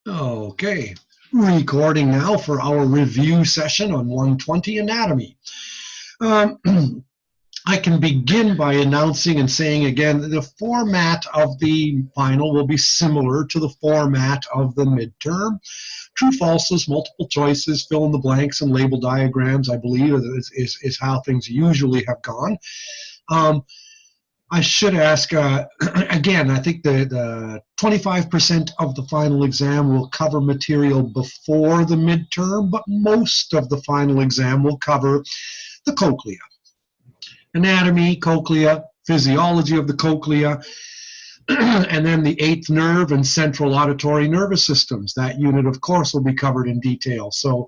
Okay, recording now for our review session on 120 anatomy. I can begin by announcing and saying again that the format of the final will be similar to the format of the midterm. True, falses, multiple choices, fill in the blanks, and label diagrams, I believe, is how things usually have gone. I should ask, again, I think the 25% of the final exam will cover material before the midterm, but most of the final exam will cover the cochlea. Anatomy, cochlea, physiology of the cochlea, and then the eighth nerve and central auditory nervous systems. That unit, of course, will be covered in detail. So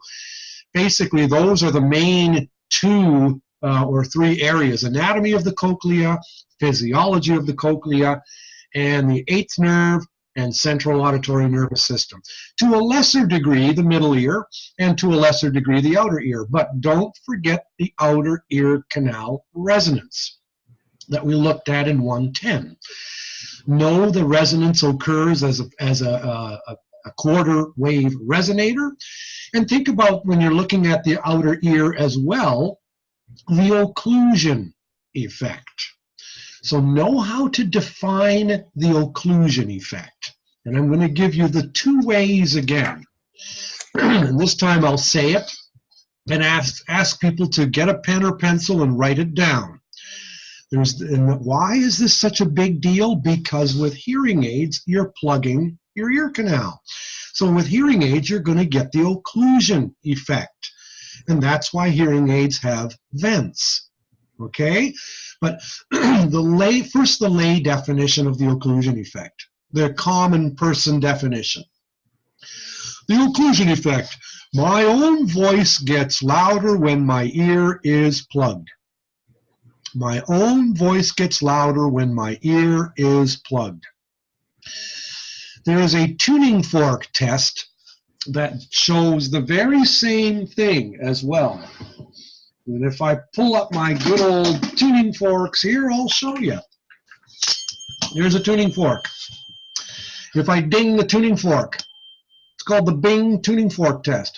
basically, those are the main two or three areas: anatomy of the cochlea, physiology of the cochlea, and the eighth nerve and central auditory nervous system. To a lesser degree, the middle ear, and to a lesser degree, the outer ear. But don't forget the outer ear canal resonance that we looked at in 110. Know the resonance occurs as a quarter wave resonator. And think about, when you're looking at the outer ear as well, the occlusion effect. So know how to define the occlusion effect. And I'm going to give you the two ways again. And this time I'll say it and ask people to get a pen or pencil and write it down. And why is this such a big deal? Because with hearing aids, you're plugging your ear canal. So with hearing aids, you're going to get the occlusion effect. And that's why hearing aids have vents. Okay? But first the lay definition of the occlusion effect, the common person definition. The occlusion effect: my own voice gets louder when my ear is plugged. My own voice gets louder when my ear is plugged. There is a tuning fork test that shows the very same thing as well. And if I pull up my good old tuning forks here, I'll show you. Here's a tuning fork. If I ding the tuning fork, it's called the Bing tuning fork test.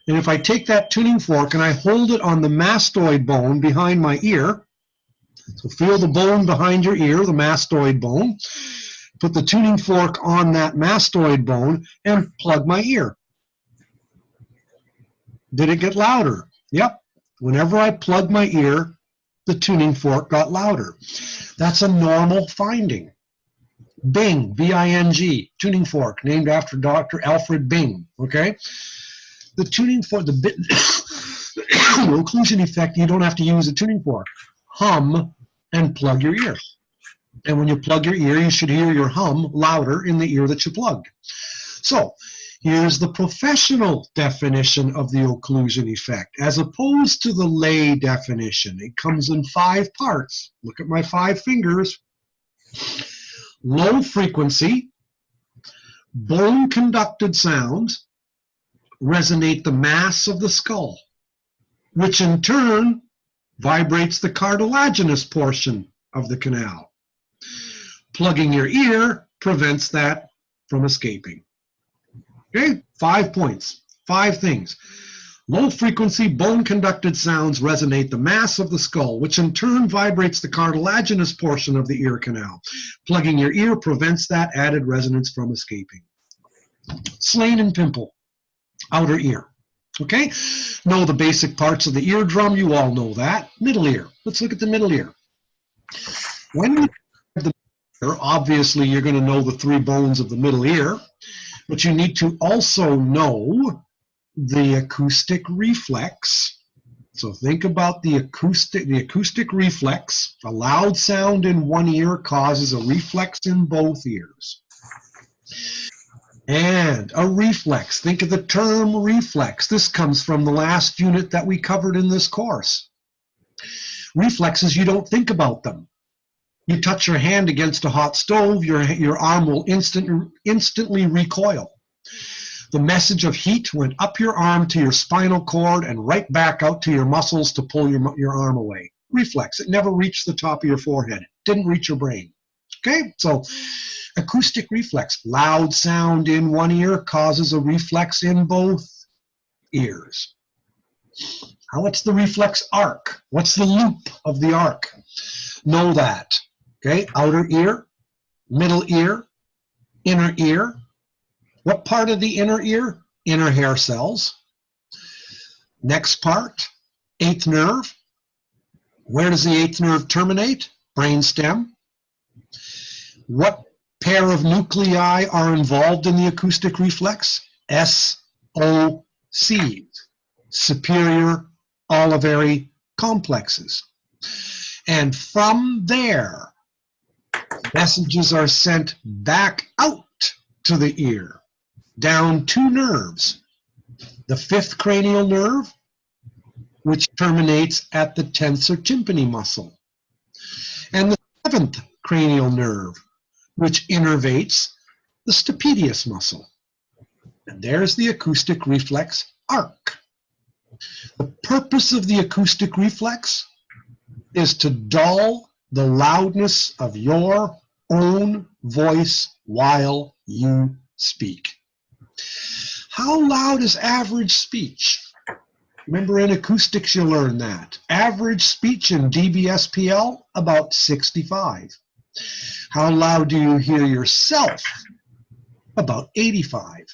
And if I take that tuning fork and I hold it on the mastoid bone behind my ear, so feel the bone behind your ear, the mastoid bone, put the tuning fork on that mastoid bone and plug my ear. Did it get louder? Yep. Whenever I plugged my ear, the tuning fork got louder. That's a normal finding. Bing, B-I-N-G, tuning fork, named after Dr. Alfred Bing, okay? The tuning fork, the occlusion effect, you don't have to use a tuning fork. Hum and plug your ear. And when you plug your ear, you should hear your hum louder in the ear that you plugged. So, here's the professional definition of the occlusion effect, as opposed to the lay definition. It comes in 5 parts. Look at my 5 fingers. Low frequency, bone-conducted sounds resonate the mass of the skull, which in turn vibrates the cartilaginous portion of the canal. Plugging your ear prevents that from escaping. Okay, 5 points, 5 things. Low frequency bone-conducted sounds resonate the mass of the skull, which in turn vibrates the cartilaginous portion of the ear canal. Plugging your ear prevents that added resonance from escaping. Slane and pimple, outer ear. Okay, know the basic parts of the eardrum, you all know that. Middle ear, let's look at the middle ear. When you have the middle ear, obviously you're going to know the 3 bones of the middle ear. But you need to also know the acoustic reflex. So think about the acoustic reflex. A loud sound in one ear causes a reflex in both ears. And a reflex, think of the term reflex. This comes from the last unit that we covered in this course. Reflexes, you don't think about them. You touch your hand against a hot stove, your arm will instantly recoil. The message of heat went up your arm to your spinal cord and right back out to your muscles to pull your arm away. Reflex. It never reached the top of your forehead. It didn't reach your brain. Okay, so acoustic reflex, loud sound in one ear causes a reflex in both ears. What's the reflex arc? What's the loop of the arc? Know that. Okay, outer ear, middle ear, inner ear. What part of the inner ear? Inner hair cells. Next part, eighth nerve. Where does the eighth nerve terminate? Brainstem. What pair of nuclei are involved in the acoustic reflex? SOCs, superior olivary complexes. And from there, messages are sent back out to the ear, down two nerves. The fifth cranial nerve, which terminates at the tensor tympani muscle, and the seventh cranial nerve, which innervates the stapedius muscle. And there's the acoustic reflex arc. The purpose of the acoustic reflex is to dull the loudness of your own voice while you speak. How loud is average speech? Remember, in acoustics you learn that. Average speech in dBSPL, about 65. How loud do you hear yourself? About 85.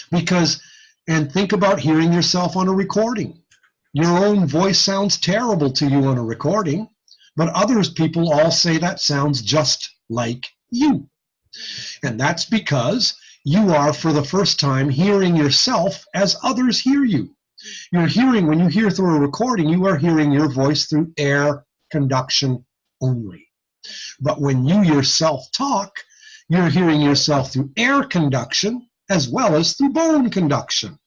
Because, and think about hearing yourself on a recording. Your own voice sounds terrible to you on a recording, but others people all say that sounds just like you. And that's because you are, for the first time, hearing yourself as others hear you. You're hearing, when you hear through a recording, you are hearing your voice through air conduction only. But when you yourself talk, you're hearing yourself through air conduction as well as through bone conduction.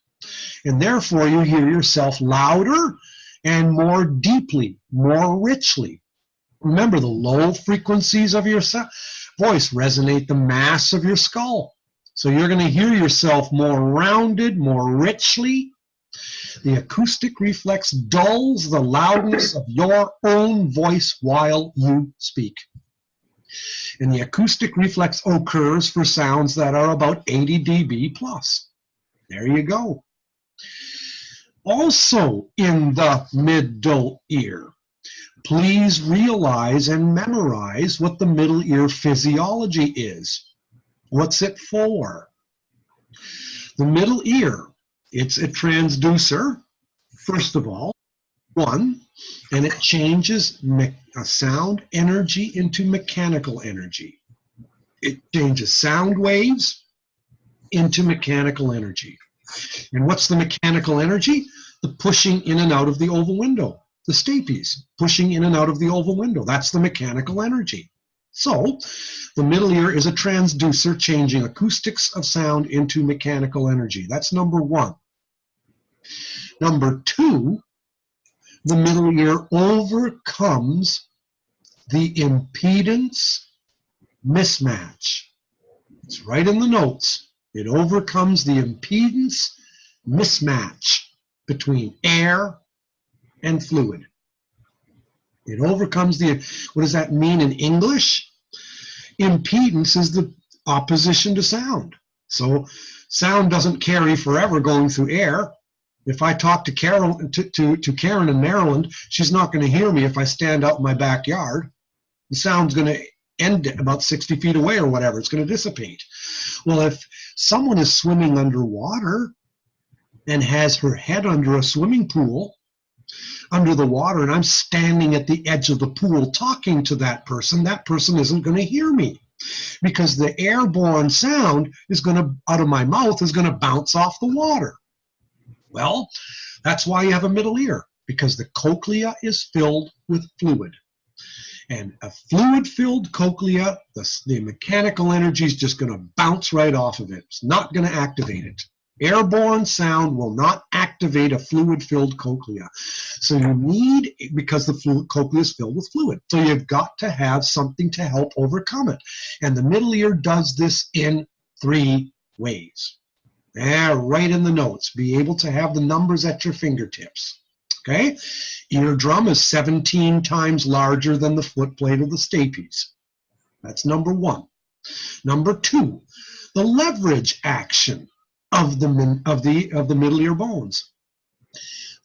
And therefore, you hear yourself louder and more deeply, more richly. Remember, the low frequencies of your voice resonate the mass of your skull. So you're going to hear yourself more rounded, more richly. The acoustic reflex dulls the loudness of your own voice while you speak. And the acoustic reflex occurs for sounds that are about 80 dB plus. There you go. Also in the middle ear, please realize and memorize what the middle ear physiology is. What's it for? The middle ear, it's a transducer, first of all, one, and it changes sound energy into mechanical energy. It changes sound waves into mechanical energy. And what's the mechanical energy? The pushing in and out of the oval window, the stapes, pushing in and out of the oval window. That's the mechanical energy. So the middle ear is a transducer changing acoustics of sound into mechanical energy. That's number one. Number two, the middle ear overcomes the impedance mismatch. It's right in the notes. It overcomes the impedance mismatch between air and fluid. It overcomes the, what does that mean in English? Impedance is the opposition to sound. So sound doesn't carry forever going through air. If I talk to Karen in Maryland, she's not going to hear me if I stand out in my backyard. The sound's going to end about 60 feet away or whatever. It's going to dissipate. Well, if someone is swimming underwater and has her head under a swimming pool, under the water, and I'm standing at the edge of the pool talking to that person isn't going to hear me, because the airborne sound is going to, out of my mouth, is going to bounce off the water. Well, that's why you have a middle ear, because the cochlea is filled with fluid. And a fluid-filled cochlea, the mechanical energy is just going to bounce right off of it. It's not going to activate it. Airborne sound will not activate a fluid-filled cochlea. So you need, because the cochlea is filled with fluid, so you've got to have something to help overcome it. And the middle ear does this in 3 ways. Right in the notes. Be able to have the numbers at your fingertips. Okay? Eardrum is 17 times larger than the foot plate of the stapes. That's number one. Number two, the leverage action of the middle ear bones.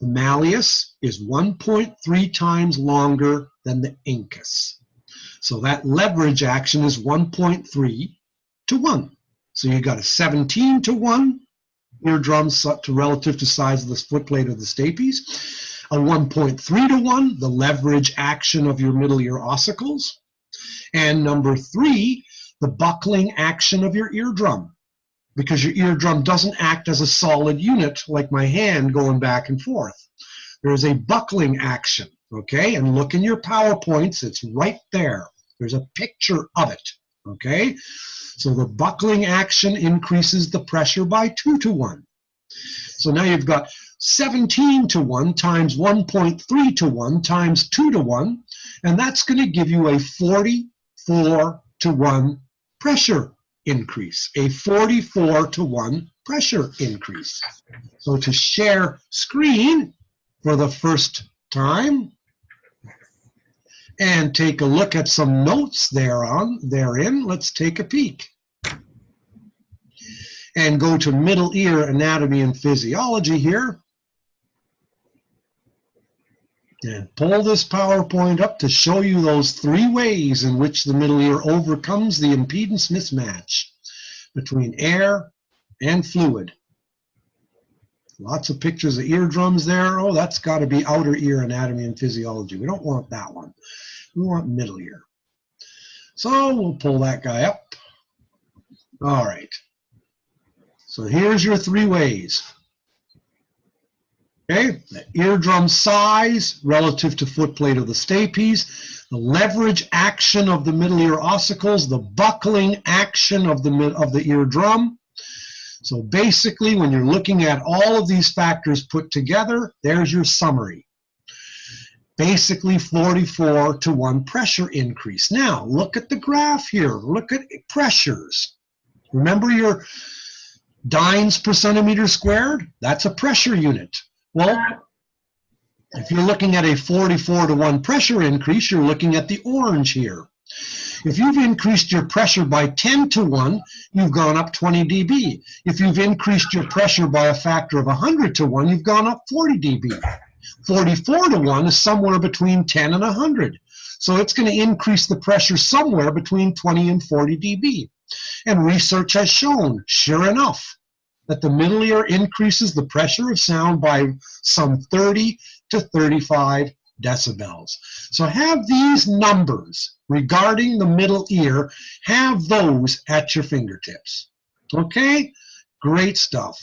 The malleus is 1.3 times longer than the incus. So that leverage action is 1.3 to 1. So you got a 17 to 1 eardrum relative to size of the foot plate of the stapes, a 1.3 to 1, the leverage action of your middle ear ossicles, and number three, the buckling action of your eardrum, because your eardrum doesn't act as a solid unit like my hand going back and forth. There's a buckling action, okay? And look in your PowerPoints, it's right there. There's a picture of it, okay? So the buckling action increases the pressure by 2 to 1. So now you've got 17 to 1 times 1.3 to 1 times 2 to 1, and that's going to give you a 44 to 1 pressure increase, a 44 to 1 pressure increase. So to share screen for the first time and take a look at some notes therein, let's take a peek. And go to middle ear anatomy and physiology here. And pull this PowerPoint up to show you those three ways in which the middle ear overcomes the impedance mismatch between air and fluid. Lots of pictures of eardrums there. Oh, that's got to be outer ear anatomy and physiology. We don't want that one. We want middle ear. So we'll pull that guy up. All right. So here's your three ways. Okay, the eardrum size relative to foot plate of the stapes, the leverage action of the middle ear ossicles, the buckling action of the eardrum. So basically, when you're looking at all of these factors put together, there's your summary. Basically 44 to 1 pressure increase. Now, look at the graph here. Look at pressures. Remember your dynes per centimeter squared? That's a pressure unit. Well, if you're looking at a 44 to 1 pressure increase, you're looking at the orange here. If you've increased your pressure by 10 to 1, you've gone up 20 dB. If you've increased your pressure by a factor of 100 to 1, you've gone up 40 dB. 44 to 1 is somewhere between 10 and 100. So it's going to increase the pressure somewhere between 20 and 40 dB. And research has shown, sure enough, that the middle ear increases the pressure of sound by some 30 to 35 decibels. So have these numbers regarding the middle ear, have those at your fingertips. Okay? Great stuff.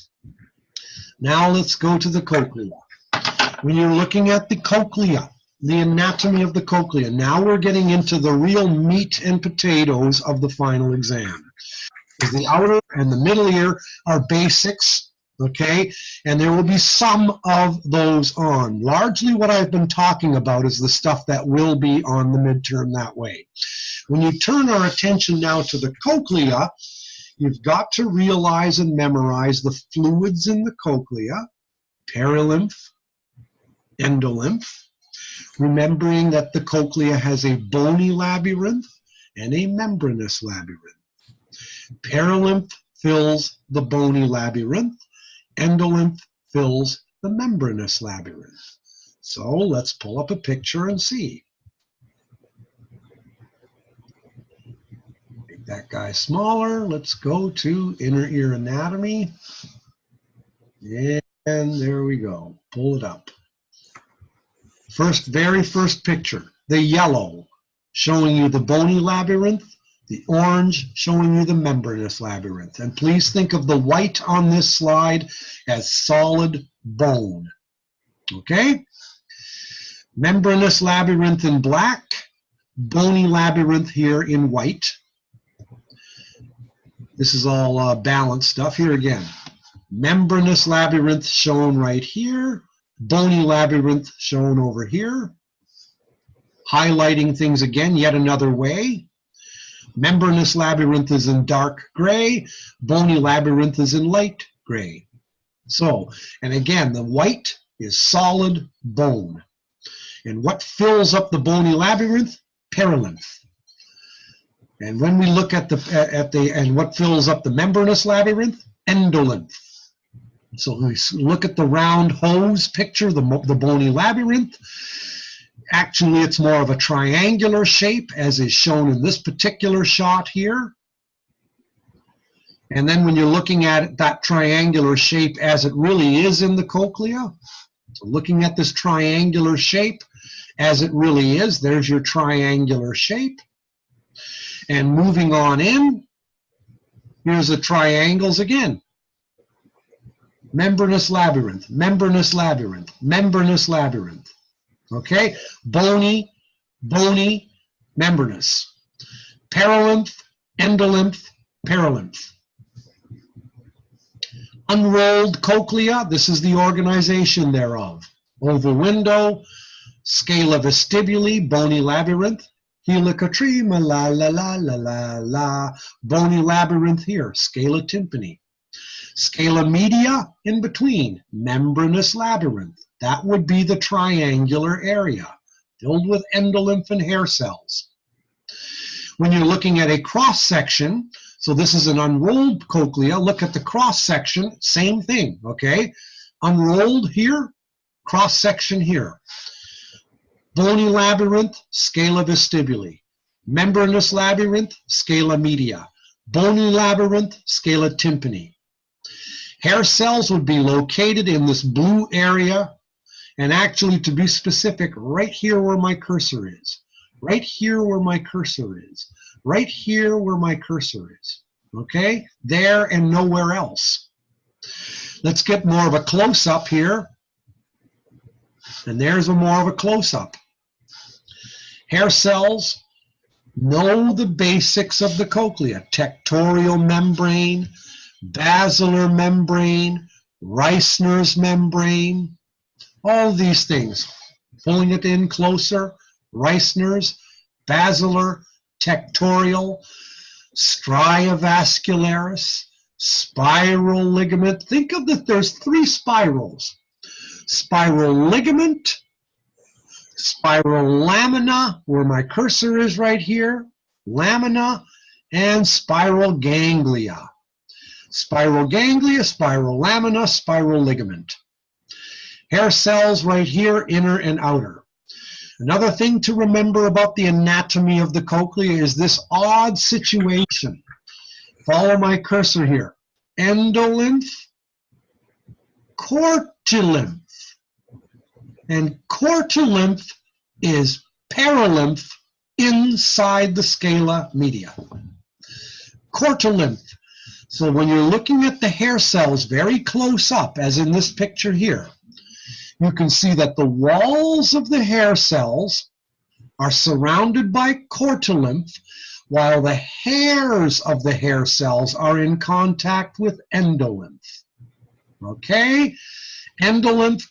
Now let's go to the cochlea. When you're looking at the cochlea, the anatomy of the cochlea, now we're getting into the real meat and potatoes of the final exam. The outer and the middle ear are basics, okay? And there will be some of those on. Largely what I've been talking about is the stuff that will be on the midterm that way. When you turn our attention now to the cochlea, you've got to realize and memorize the fluids in the cochlea, perilymph, endolymph, remembering that the cochlea has a bony labyrinth and a membranous labyrinth. Perilymph fills the bony labyrinth, endolymph fills the membranous labyrinth. So let's pull up a picture and see. Make that guy smaller. Let's go to inner ear anatomy. And there we go. Pull it up. Very first picture, the yellow, showing you the bony labyrinth, the orange showing you the membranous labyrinth. And please think of the white on this slide as solid bone. Okay? Membranous labyrinth in black, bony labyrinth here in white. This is all balanced stuff. Here again, membranous labyrinth shown right here, bony labyrinth shown over here. Highlighting things again, yet another way. Membranous labyrinth is in dark gray, bony labyrinth is in light gray. So, and again, the white is solid bone. And what fills up the bony labyrinth? Perilymph. And when we look at and what fills up the membranous labyrinth, endolymph. So we look at the round hose picture, the bony labyrinth. Actually, it's more of a triangular shape, as is shown in this particular shot here. And then when you're looking at that triangular shape as it really is in the cochlea, so looking at this triangular shape as it really is, there's your triangular shape. And moving on in, here's the triangles again. Membranous labyrinth, membranous labyrinth, membranous labyrinth. Okay, bony, membranous. Perilymph, endolymph, perilymph. Unrolled cochlea, this is the organization thereof. Oval window, scala vestibuli, bony labyrinth. Helicotrema, la la la la la la. Bony labyrinth here, scala tympani. Scala media in between, membranous labyrinth. That would be the triangular area filled with endolymph and hair cells. When you're looking at a cross section, so this is an unrolled cochlea, look at the cross section, same thing, okay? Unrolled here, cross section here. Bony labyrinth, scala vestibuli. Membranous labyrinth, scala media. Bony labyrinth, scala tympani. Hair cells would be located in this blue area, and actually, to be specific, right here where my cursor is. Right here where my cursor is. Right here where my cursor is. Okay? There and nowhere else. Let's get more of a close-up here. And there's more of a close-up. Hair cells know the basics of the cochlea. Tectorial membrane, basilar membrane, Reissner's membrane, all these things. Pulling it in closer, Reissner's, basilar, tectorial, stria vascularis, spiral ligament. Think of that there's 3 spirals. Spiral ligament, spiral lamina, where my cursor is right here, lamina, and spiral ganglia. Spiral ganglia, spiral lamina, spiral ligament. Hair cells right here, inner and outer. Another thing to remember about the anatomy of the cochlea is this odd situation. Follow my cursor here. Endolymph, cortilymph. And cortilymph is perilymph inside the scala media. Cortilymph. So when you're looking at the hair cells very close up, as in this picture here, you can see that the walls of the hair cells are surrounded by cortilymph, while the hairs of the hair cells are in contact with endolymph. Okay? Endolymph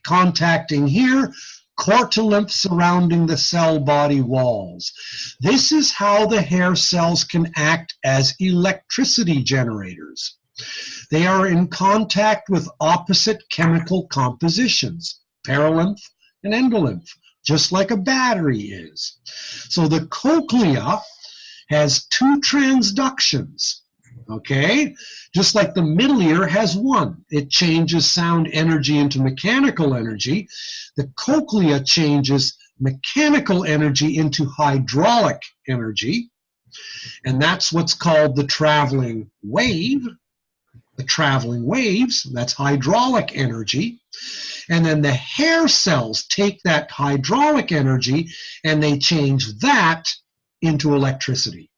contacting here, cortilymph surrounding the cell body walls. This is how the hair cells can act as electricity generators. They are in contact with opposite chemical compositions, perilymph and endolymph, just like a battery is. So the cochlea has 2 transductions, okay? Just like the middle ear has 1. It changes sound energy into mechanical energy. The cochlea changes mechanical energy into hydraulic energy, and that's what's called the traveling wave. The traveling waves, that's hydraulic energy. And then the hair cells take that hydraulic energy and they change that into electricity.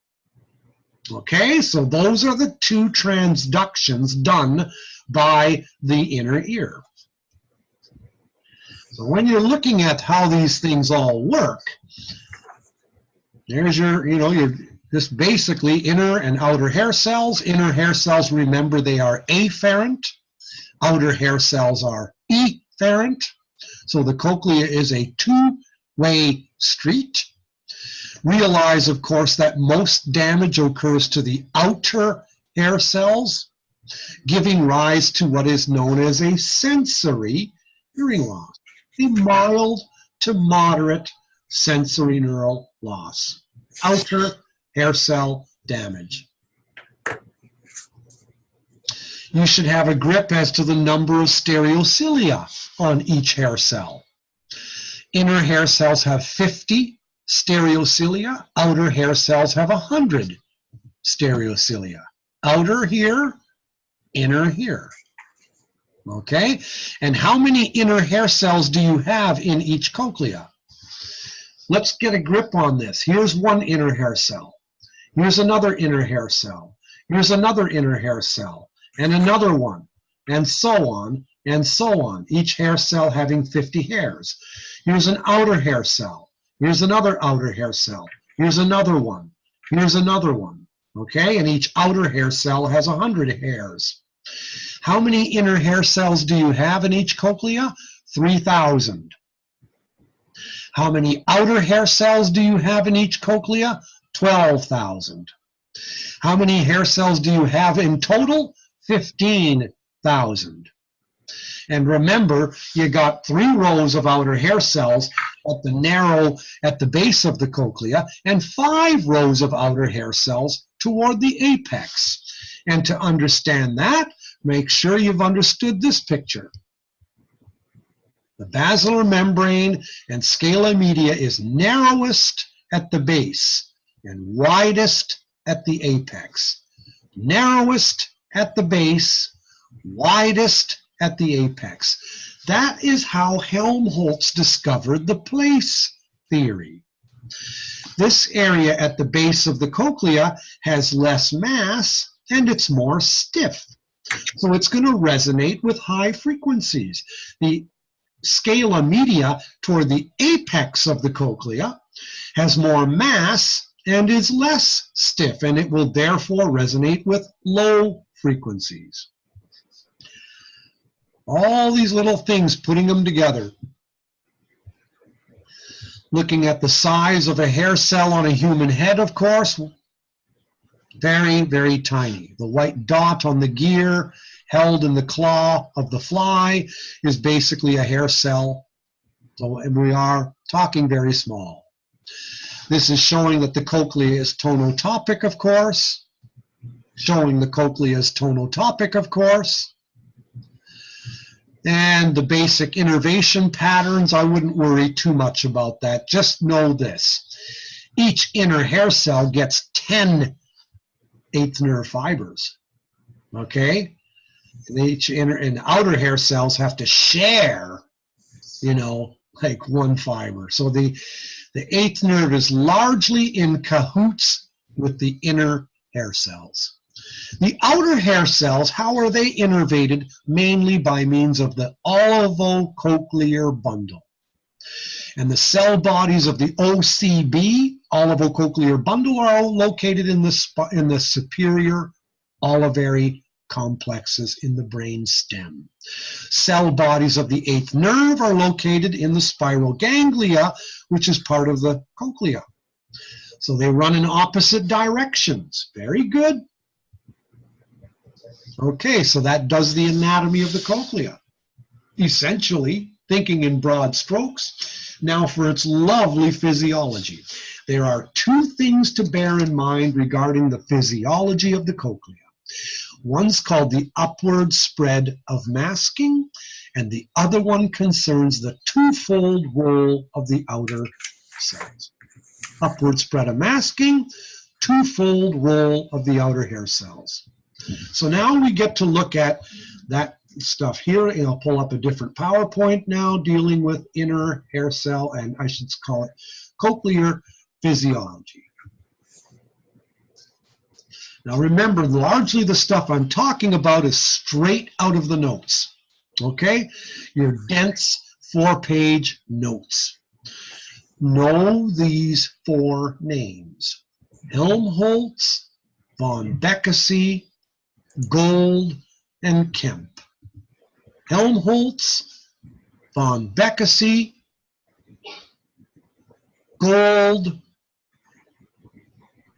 Okay, so those are the 2 transductions done by the inner ear. So when you're looking at how these things all work, there's your, your just basically inner and outer hair cells. Inner hair cells, remember, they are afferent. Outer hair cells are efferent. So the cochlea is a 2-way street. Realize, of course, that most damage occurs to the outer hair cells, giving rise to what is known as a sensory hearing loss, a mild to moderate sensory neural loss. Outer hair cell damage. You should have a grip as to the number of stereocilia on each hair cell. Inner hair cells have 50 stereocilia. Outer hair cells have 100 stereocilia. Outer here, inner here. Okay? And how many inner hair cells do you have in each cochlea? Let's get a grip on this. Here's one inner hair cell. Here's another inner hair cell. Here's another inner hair cell. And another one. And so on, and so on. Each hair cell having 50 hairs. Here's an outer hair cell. Here's another outer hair cell. Here's another one. Here's another one. Okay? And each outer hair cell has 100 hairs. How many inner hair cells do you have in each cochlea? 3,000. How many outer hair cells do you have in each cochlea? 12,000. How many hair cells do you have in total? 15,000. And remember, you got 3 rows of outer hair cells at the base of the cochlea, and 5 rows of outer hair cells toward the apex. And to understand that, make sure you've understood this picture. The basilar membrane and scala media is narrowest at the base and widest at the apex. Narrowest at the base, widest at the apex. That is how Helmholtz discovered the place theory. This area at the base of the cochlea has less mass and it's more stiff. So it's going to resonate with high frequencies. The scala media toward the apex of the cochlea has more mass and is less stiff, and it will therefore resonate with low frequencies. All these little things, putting them together. Looking at the size of a hair cell on a human head, of course, very, very tiny. The white dot on the gear held in the claw of the fly is basically a hair cell. So we are talking very small. This is showing that the cochlea is tonotopic, of course. Showing the cochlea is tonotopic, of course. And the basic innervation patterns, I wouldn't worry too much about that. Just know this. Each inner hair cell gets 10 eighth nerve fibers. Okay? And each inner and outer hair cells have to share, you know, like 1 fiber. So the eighth nerve is largely in cahoots with the inner hair cells. The outer hair cells, how are they innervated? Mainly by means of the olivocochlear bundle. And the cell bodies of the OCB, olivocochlear bundle, are all located in the superior olivary complexes in the brain stem. Cell bodies of the eighth nerve are located in the spiral ganglia, which is part of the cochlea. So they run in opposite directions. Very good. Okay, so that does the anatomy of the cochlea. Essentially, thinking in broad strokes. Now for its lovely physiology. There are 2 things to bear in mind regarding the physiology of the cochlea. One's called the upward spread of masking, and the other one concerns the 2-fold role of the outer cells. Upward spread of masking, 2-fold role of the outer hair cells. So now we get to look at that stuff here, and I'll pull up a different PowerPoint now dealing with inner hair cell, and I should call it cochlear physiology. Now remember, largely the stuff I'm talking about is straight out of the notes, okay? Your dense 4-page notes. Know these 4 names: Helmholtz, von Bekesi, Gold, and Kemp. Helmholtz, von Bekesi, Gold,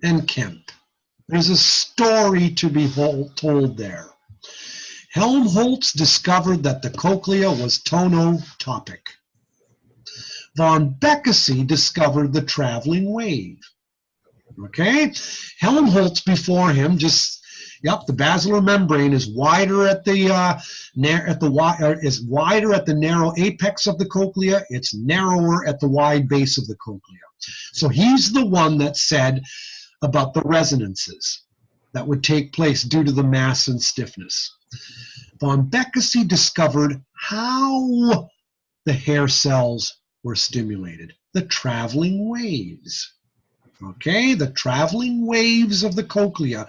and Kemp. There's a story to be told there. Helmholtz discovered that the cochlea was tonotopic. Von Bekesi discovered the traveling wave. Okay, Helmholtz before him just, yep, the basilar membrane is wider at the wider at the narrow apex of the cochlea. It's narrower at the wide base of the cochlea. So he's the one that said about the resonances that would take place due to the mass and stiffness. Von Bekkesee discovered how the hair cells were stimulated, the traveling waves. Okay, the traveling waves of the cochlea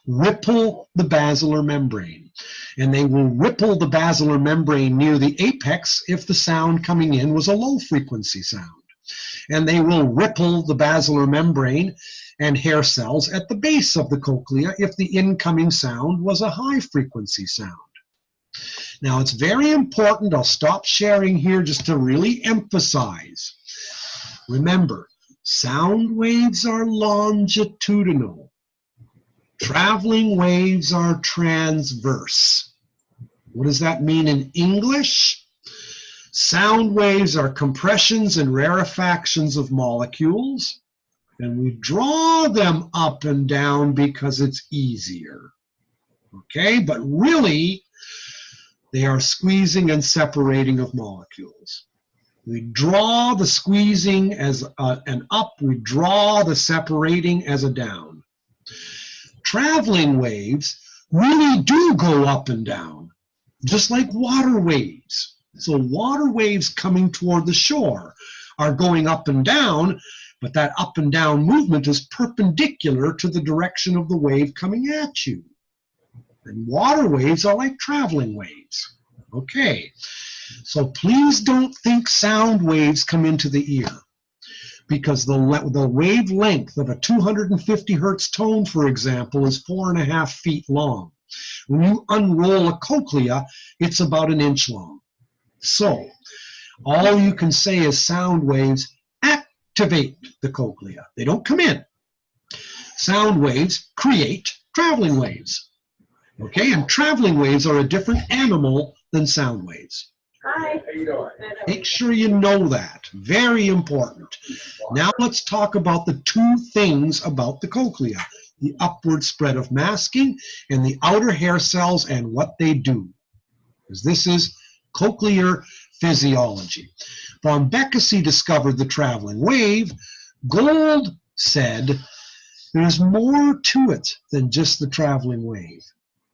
ripple the basilar membrane, and they will ripple the basilar membrane near the apex if the sound coming in was a low frequency sound, and they will ripple the basilar membrane and hair cells at the base of the cochlea if the incoming sound was a high frequency sound. Now it's very important, I'll stop sharing here just to really emphasize. Remember, sound waves are longitudinal. Traveling waves are transverse. What does that mean in English? Sound waves are compressions and rarefactions of molecules, and we draw them up and down because it's easier. Okay, but really, they are squeezing and separating of molecules. We draw the squeezing as an up, we draw the separating as a down. Traveling waves really do go up and down, just like water waves. So water waves coming toward the shore are going up and down, but that up and down movement is perpendicular to the direction of the wave coming at you. And water waves are like traveling waves. Okay, so please don't think sound waves come into the ear, because the wavelength of a 250 hertz tone, for example, is 4.5 feet long. When you unroll a cochlea, it's about 1 inch long. So all you can say is sound waves activate the cochlea. They don't come in. Sound waves create traveling waves. Okay, and traveling waves are a different animal than sound waves. Hi. How you doing? Make sure you know that. Very important. Now let's talk about the two things about the cochlea: the upward spread of masking and the outer hair cells and what they do. Because this is cochlear physiology. Von Bekkesee discovered the traveling wave. Gold said there's more to it than just the traveling wave.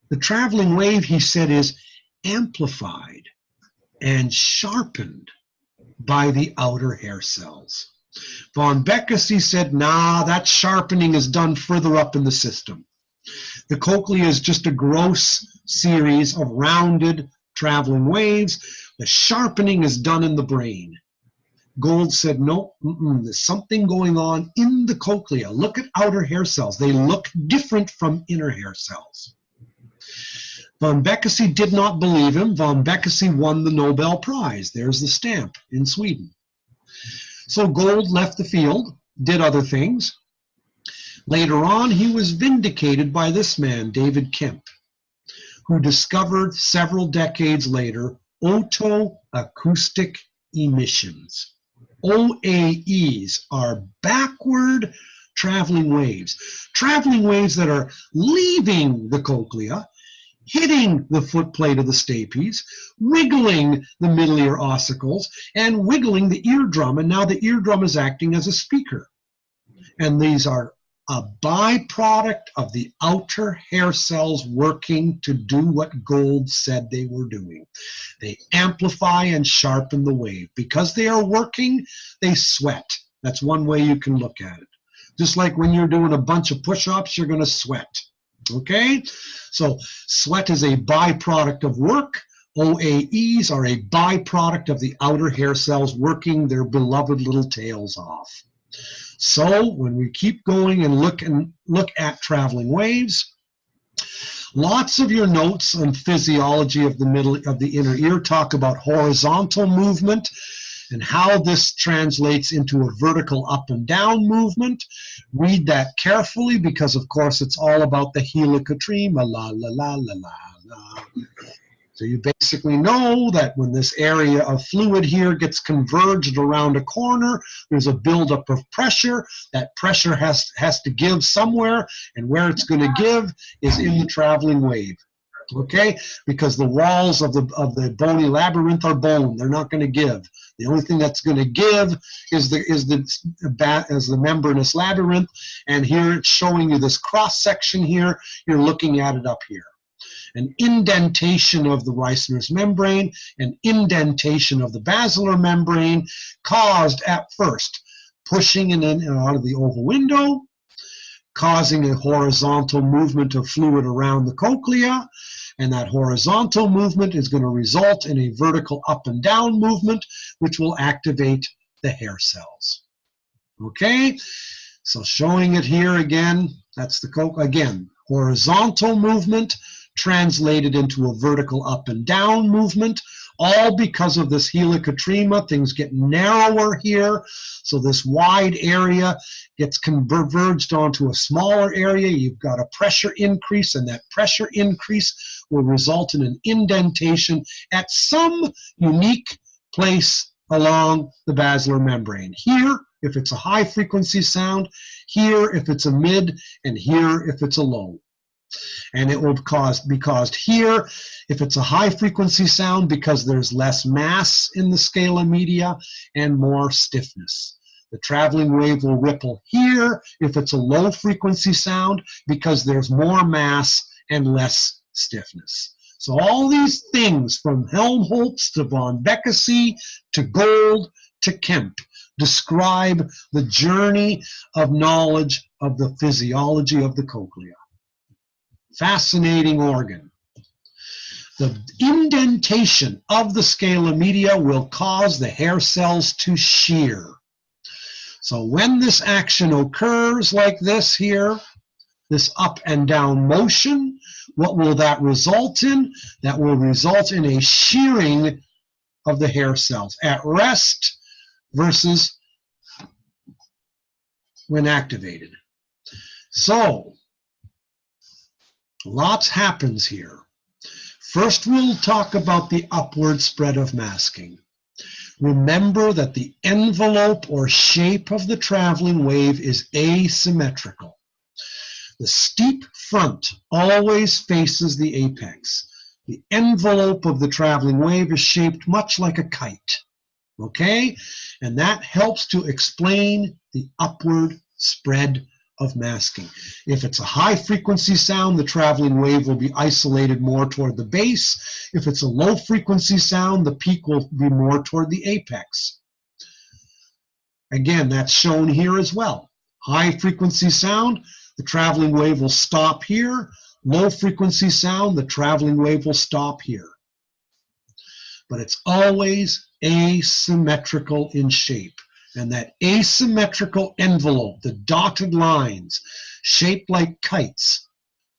The traveling wave, he said, is amplified and sharpened by the outer hair cells. Von Bekkesee said, nah, that sharpening is done further up in the system. The cochlea is just a gross series of rounded traveling waves. The sharpening is done in the brain. Gold said, no, there's something going on in the cochlea. Look at outer hair cells. They look different from inner hair cells. Von Bekkesee did not believe him. Von Bekkesee won the Nobel Prize. There's the stamp in Sweden. So Gold left the field, did other things. Later on, he was vindicated by this man, David Kemp, who discovered several decades later otoacoustic emissions. OAEs are backward traveling waves that are leaving the cochlea, hitting the footplate of the stapes, wiggling the middle ear ossicles, and wiggling the eardrum, and now the eardrum is acting as a speaker. And these are a byproduct of the outer hair cells working to do what Gold said they were doing. They amplify and sharpen the wave. Because they are working, they sweat. That's one way you can look at it. Just like when you're doing a bunch of push-ups, you're going to sweat. Okay? So sweat is a byproduct of work. OAEs are a byproduct of the outer hair cells working their beloved little tails off. So when we keep going and look at traveling waves, lots of your notes on physiology of the inner ear talk about horizontal movement and how this translates into a vertical up and down movement. Read that carefully, because of course it's all about the helicotrema, la la la la la la. So you basically know that when this area of fluid here gets converged around a corner, there's a buildup of pressure. That pressure has to give somewhere, and where it's going to give is in the traveling wave. Okay, because the walls of the bony labyrinth are bone. They're not going to give. The only thing that's going to give is the membranous labyrinth. And here it's showing you this cross section here. You're looking at it up here. An indentation of the Reissner's membrane, an indentation of the basilar membrane, caused at first pushing in and out of the oval window, causing a horizontal movement of fluid around the cochlea, and that horizontal movement is going to result in a vertical up and down movement, which will activate the hair cells. Okay, so showing it here again, that's the cochlea, again, horizontal movement translated into a vertical up and down movement, all because of this helicotrema. Things get narrower here, so this wide area gets converged onto a smaller area. You've got a pressure increase, and that pressure increase will result in an indentation at some unique place along the basilar membrane. Here, if it's a high frequency sound, here if it's a mid, and here if it's a low. And it will be caused here if it's a high frequency sound because there's less mass in the scala media and more stiffness. The traveling wave will ripple here if it's a low frequency sound because there's more mass and less stiffness. So all these things from Helmholtz to von Beckersee to Gold to Kemp describe the journey of knowledge of the physiology of the cochlea. Fascinating organ. The indentation of the scala media will cause the hair cells to shear. So when this action occurs like this here, this up and down motion, what will that result in? That will result in a shearing of the hair cells at rest versus when activated. So lots happens here. First, we'll talk about the upward spread of masking. Remember that the envelope or shape of the traveling wave is asymmetrical. The steep front always faces the apex. The envelope of the traveling wave is shaped much like a kite. Okay? And that helps to explain the upward spread of masking. If it's a high frequency sound, the traveling wave will be isolated more toward the base. If it's a low frequency sound, the peak will be more toward the apex. Again, that's shown here as well. High frequency sound, the traveling wave will stop here. Low frequency sound, the traveling wave will stop here. But it's always asymmetrical in shape. And that asymmetrical envelope, the dotted lines, shaped like kites,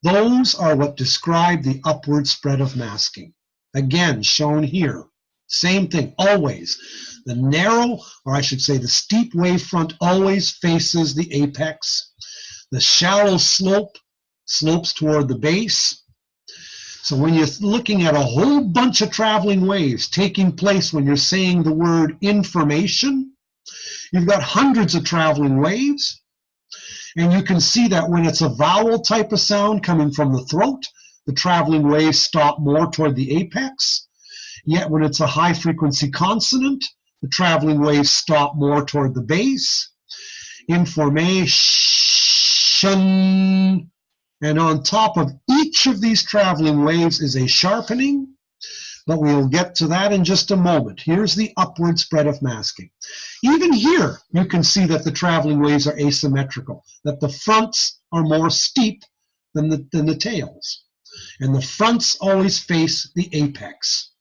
those are what describe the upward spread of masking. Again, shown here. Same thing, always. The narrow, or I should say the steep wavefront always faces the apex. The shallow slope slopes toward the base. So when you're looking at a whole bunch of traveling waves taking place when you're saying the word information, you've got hundreds of traveling waves, and you can see that when it's a vowel type of sound coming from the throat, the traveling waves stop more toward the apex. Yet when it's a high frequency consonant, the traveling waves stop more toward the base. Information. And on top of each of these traveling waves is a sharpening, but we'll get to that in just a moment. Here's the upward spread of masking. Even here, you can see that the traveling waves are asymmetrical, that the fronts are more steep than the tails. And the fronts always face the apex.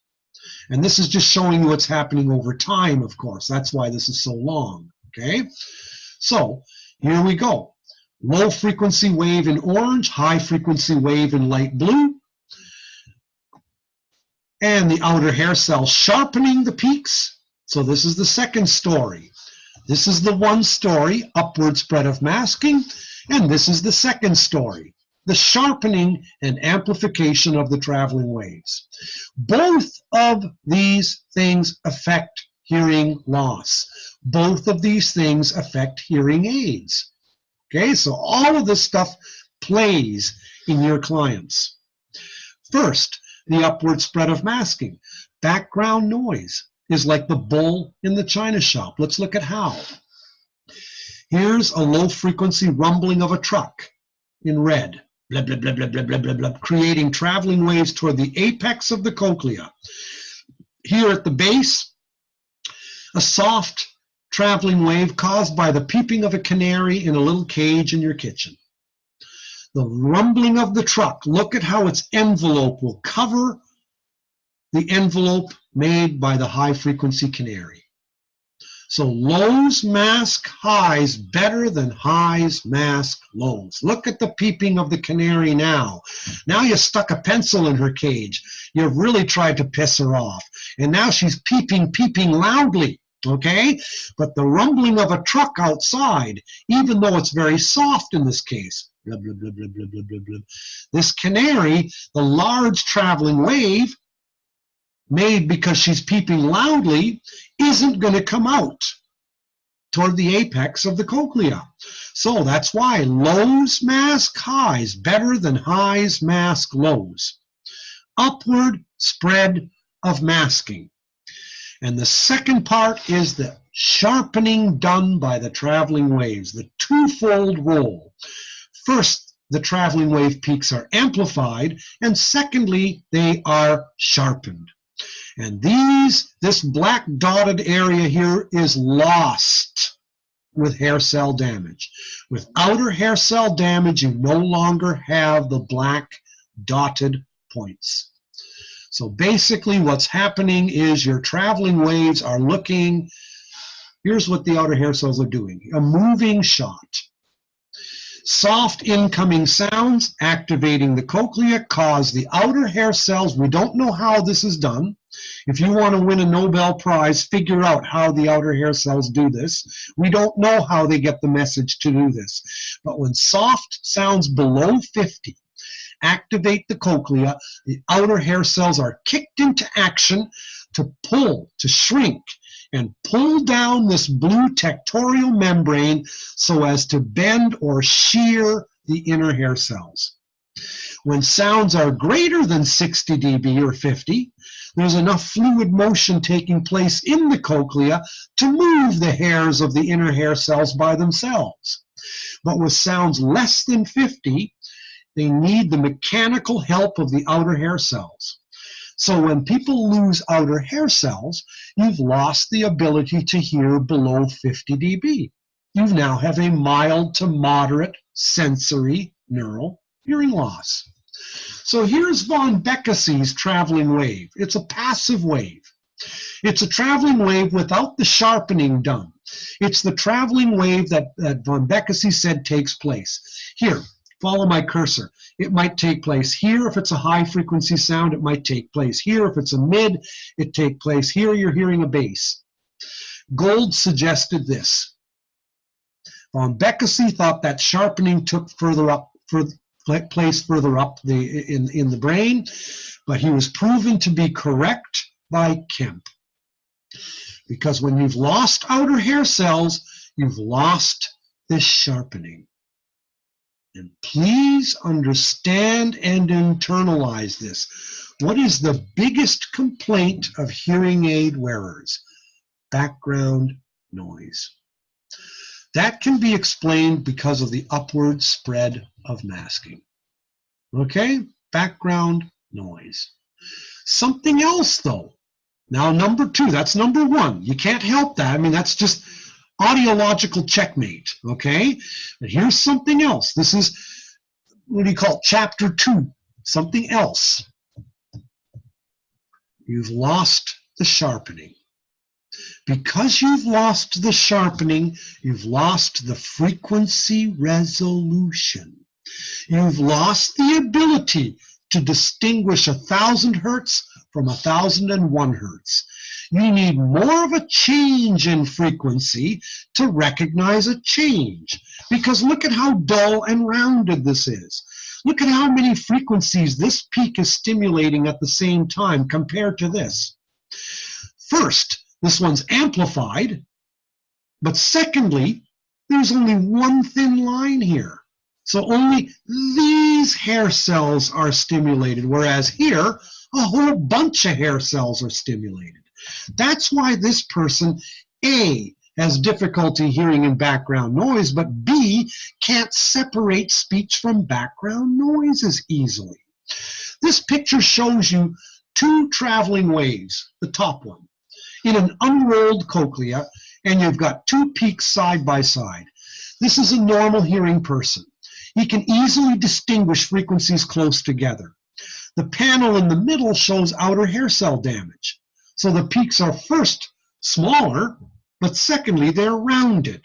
And this is just showing you what's happening over time, of course. That's why this is so long, okay? So here we go. Low frequency wave in orange, high frequency wave in light blue. And the outer hair cell sharpening the peaks. So this is the second story. This is the one story, upward spread of masking, and this is the second story, the sharpening and amplification of the traveling waves. Both of these things affect hearing loss. Both of these things affect hearing aids. Okay, so all of this stuff plays in your clients. First, the upward spread of masking. Background noise is like the bull in the china shop. Let's look at how. Here's a low frequency rumbling of a truck in red, blah, blah, blah, blah, blah, blah, blah, blah, creating traveling waves toward the apex of the cochlea. Here at the base, a soft traveling wave caused by the peeping of a canary in a little cage in your kitchen. The rumbling of the truck, look at how its envelope will cover the envelope made by the high frequency canary. So lows mask highs better than highs mask lows. Look at the peeping of the canary now. Now you stuck a pencil in her cage. You've really tried to piss her off. And now she's peeping loudly, okay? But the rumbling of a truck outside, even though it's very soft in this case, blah, blah, blah, blah, blah, blah, blah, blah. This canary, the large traveling wave, made because she's peeping loudly, isn't going to come out toward the apex of the cochlea. So that's why lows mask highs better than highs mask lows. Upward spread of masking. And the second part is the sharpening done by the traveling waves, the twofold role. First, the traveling wave peaks are amplified, and secondly, they are sharpened. And this black dotted area here is lost with hair cell damage. With outer hair cell damage, you no longer have the black dotted points. So basically what's happening is your traveling waves are looking, here's what the outer hair cells are doing, a moving shot. Soft incoming sounds activating the cochlea cause the outer hair cells, we don't know how this is done. If you want to win a Nobel Prize, figure out how the outer hair cells do this. We don't know how they get the message to do this. But when soft sounds below 50 activate the cochlea, the outer hair cells are kicked into action to pull, to shrink, and pull down this blue tectorial membrane so as to bend or shear the inner hair cells. When sounds are greater than 60 dB or 50, there's enough fluid motion taking place in the cochlea to move the hairs of the inner hair cells by themselves. But with sounds less than 50, they need the mechanical help of the outer hair cells. So when people lose outer hair cells, you've lost the ability to hear below 50 dB. You now have a mild to moderate sensory neural hearing loss. So here's von Beckesy's traveling wave. It's a passive wave. It's a traveling wave without the sharpening done. It's the traveling wave that von Beckesy said takes place. Here, follow my cursor. It might take place here if it's a high frequency sound. It might take place here if it's a mid. It takes place here. You're hearing a bass. Gold suggested this. Von Beckesy thought that sharpening took place further up in the brain, but he was proven to be correct by Kemp. Because when you've lost outer hair cells, you've lost this sharpening. And please understand and internalize this. What is the biggest complaint of hearing aid wearers? Background noise. That can be explained because of the upward spread of masking. Okay? Background noise. Something else, though. Now, number two, that's number one. You can't help that. I mean, that's just audiological checkmate, okay? But here's something else. This is, what do you call it? Chapter 2, something else. You've lost the sharpening. Because you've lost the sharpening, you've lost the frequency resolution. You've lost the ability to distinguish 1,000 hertz from 1,001 hertz. You need more of a change in frequency to recognize a change. Because look at how dull and rounded this is. Look at how many frequencies this peak is stimulating at the same time compared to this. First, this one's amplified, but secondly, there's only one thin line here. So only these hair cells are stimulated, whereas here, a whole bunch of hair cells are stimulated. That's why this person, A, has difficulty hearing in background noise, but B, can't separate speech from background noise as easily. This picture shows you two traveling waves, the top one, in an unrolled cochlea, and you've got two peaks side by side. This is a normal hearing person. He can easily distinguish frequencies close together. The panel in the middle shows outer hair cell damage. So the peaks are first smaller, but secondly, they're rounded.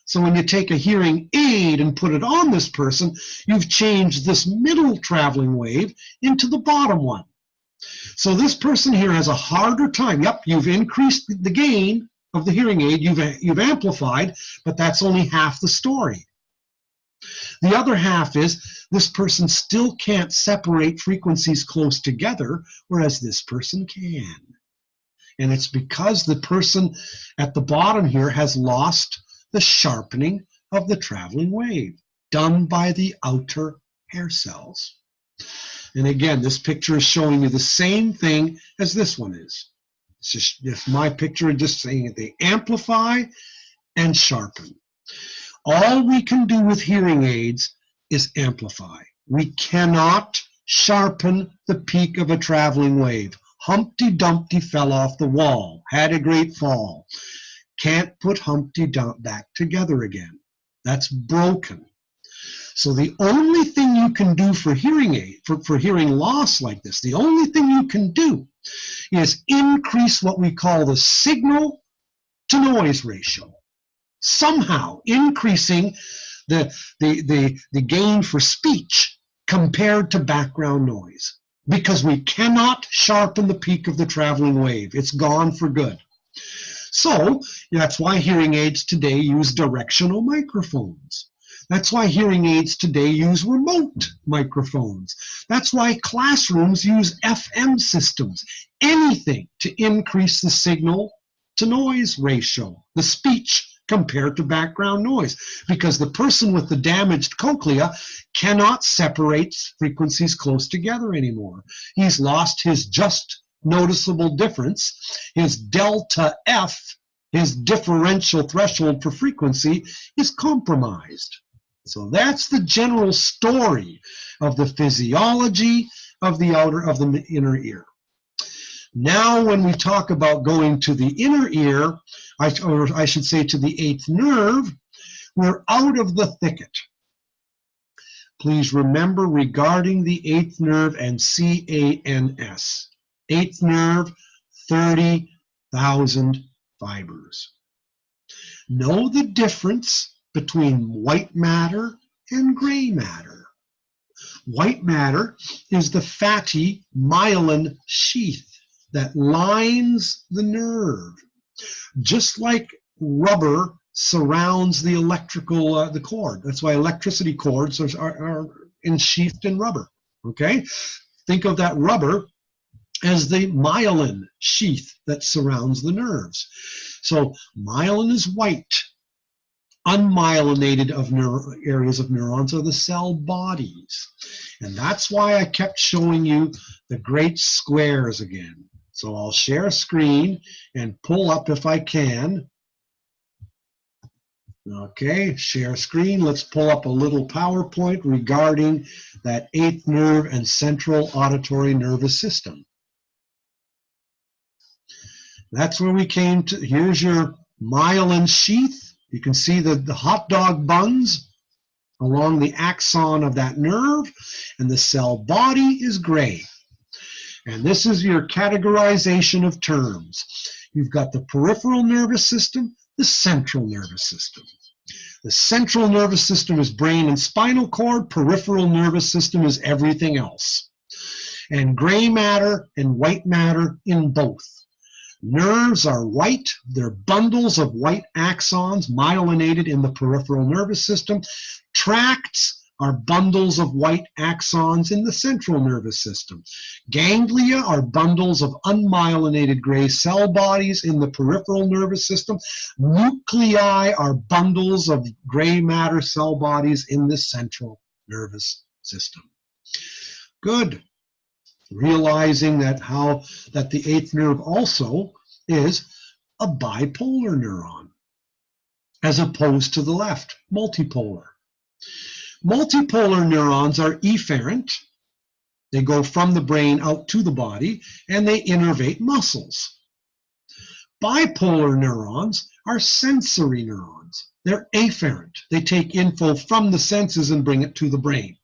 So when you take a hearing aid and put it on this person, you've changed this middle traveling wave into the bottom one. So this person here has a harder time. Yep, you've increased the gain of the hearing aid, you've amplified, but that's only half the story. The other half is this person still can't separate frequencies close together, whereas this person can. And it's because the person at the bottom here has lost the sharpening of the traveling wave done by the outer hair cells. And again, this picture is showing you the same thing as this one is. It's just my picture just saying that they amplify and sharpen. All we can do with hearing aids is amplify. We cannot sharpen the peak of a traveling wave. Humpty Dumpty fell off the wall, had a great fall. Can't put Humpty Dumpty back together again. That's broken. So the only thing you can do for hearing aid, for hearing loss like this, the only thing you can do is increase what we call the signal to noise ratio. Somehow increasing the gain for speech compared to background noise, because we cannot sharpen the peak of the traveling wave. It's gone for good. So that's why hearing aids today use directional microphones. That's why hearing aids today use remote microphones. That's why classrooms use FM systems. Anything to increase the signal to noise ratio, the speech compared to background noise, because the person with the damaged cochlea cannot separate frequencies close together anymore. He's lost his just noticeable difference. His delta F, his differential threshold for frequency, is compromised. So that's the general story of the physiology of the inner ear. Now, when we talk about going to the inner ear, or I should say to the eighth nerve, we're out of the thicket. Please remember regarding the eighth nerve and CANS. Eighth nerve, 30,000 fibers. Know the difference between white matter and gray matter. White matter is the fatty myelin sheath that lines the nerve, just like rubber surrounds the electrical the cord. That's why electricity cords are ensheathed in rubber. Okay, think of that rubber as the myelin sheath that surrounds the nerves. So myelin is white. Unmyelinated areas of neurons are the cell bodies. And that's why I kept showing you the great squares again. So I'll share a screen and pull up if I can. Okay, share screen. Let's pull up a little PowerPoint regarding that eighth nerve and central auditory nervous system. That's where we came to. Here's your myelin sheath. You can see the hot dog buns along the axon of that nerve, and the cell body is gray. And this is your categorization of terms. You've got the peripheral nervous system, the central nervous system. The central nervous system is brain and spinal cord. Peripheral nervous system is everything else. And gray matter and white matter in both. Nerves are white. They're bundles of white axons myelinated in the peripheral nervous system. Tracts are bundles of white axons in the central nervous system. Ganglia are bundles of unmyelinated gray cell bodies in the peripheral nervous system. Nuclei are bundles of gray matter cell bodies in the central nervous system. Good. Realizing that the eighth nerve also is a bipolar neuron, as opposed to the left, multipolar. Multipolar neurons are efferent. They go from the brain out to the body, and they innervate muscles. Bipolar neurons are sensory neurons. They're afferent. They take info from the senses and bring it to the brain.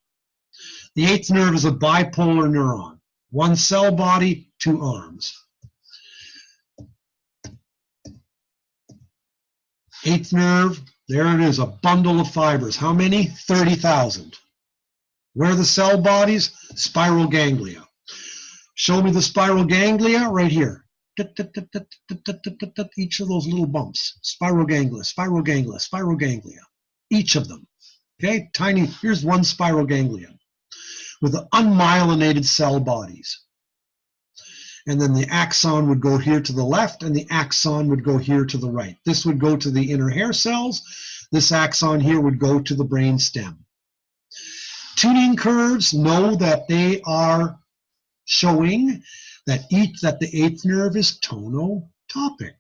The eighth nerve is a bipolar neuron. One cell body, two arms. Eighth nerve, there it is, a bundle of fibers. How many? 30,000. Where are the cell bodies? Spiral ganglia. Show me the spiral ganglia right here. Each of those little bumps. Spiral ganglia, spiral ganglia, spiral ganglia. Each of them. Okay, tiny, here's one spiral ganglia with the unmyelinated cell bodies. And then the axon would go here to the left, and the axon would go here to the right. This would go to the inner hair cells. This axon here would go to the brain stem. Tuning curves know that they are showing that the eighth nerve is tonotopic.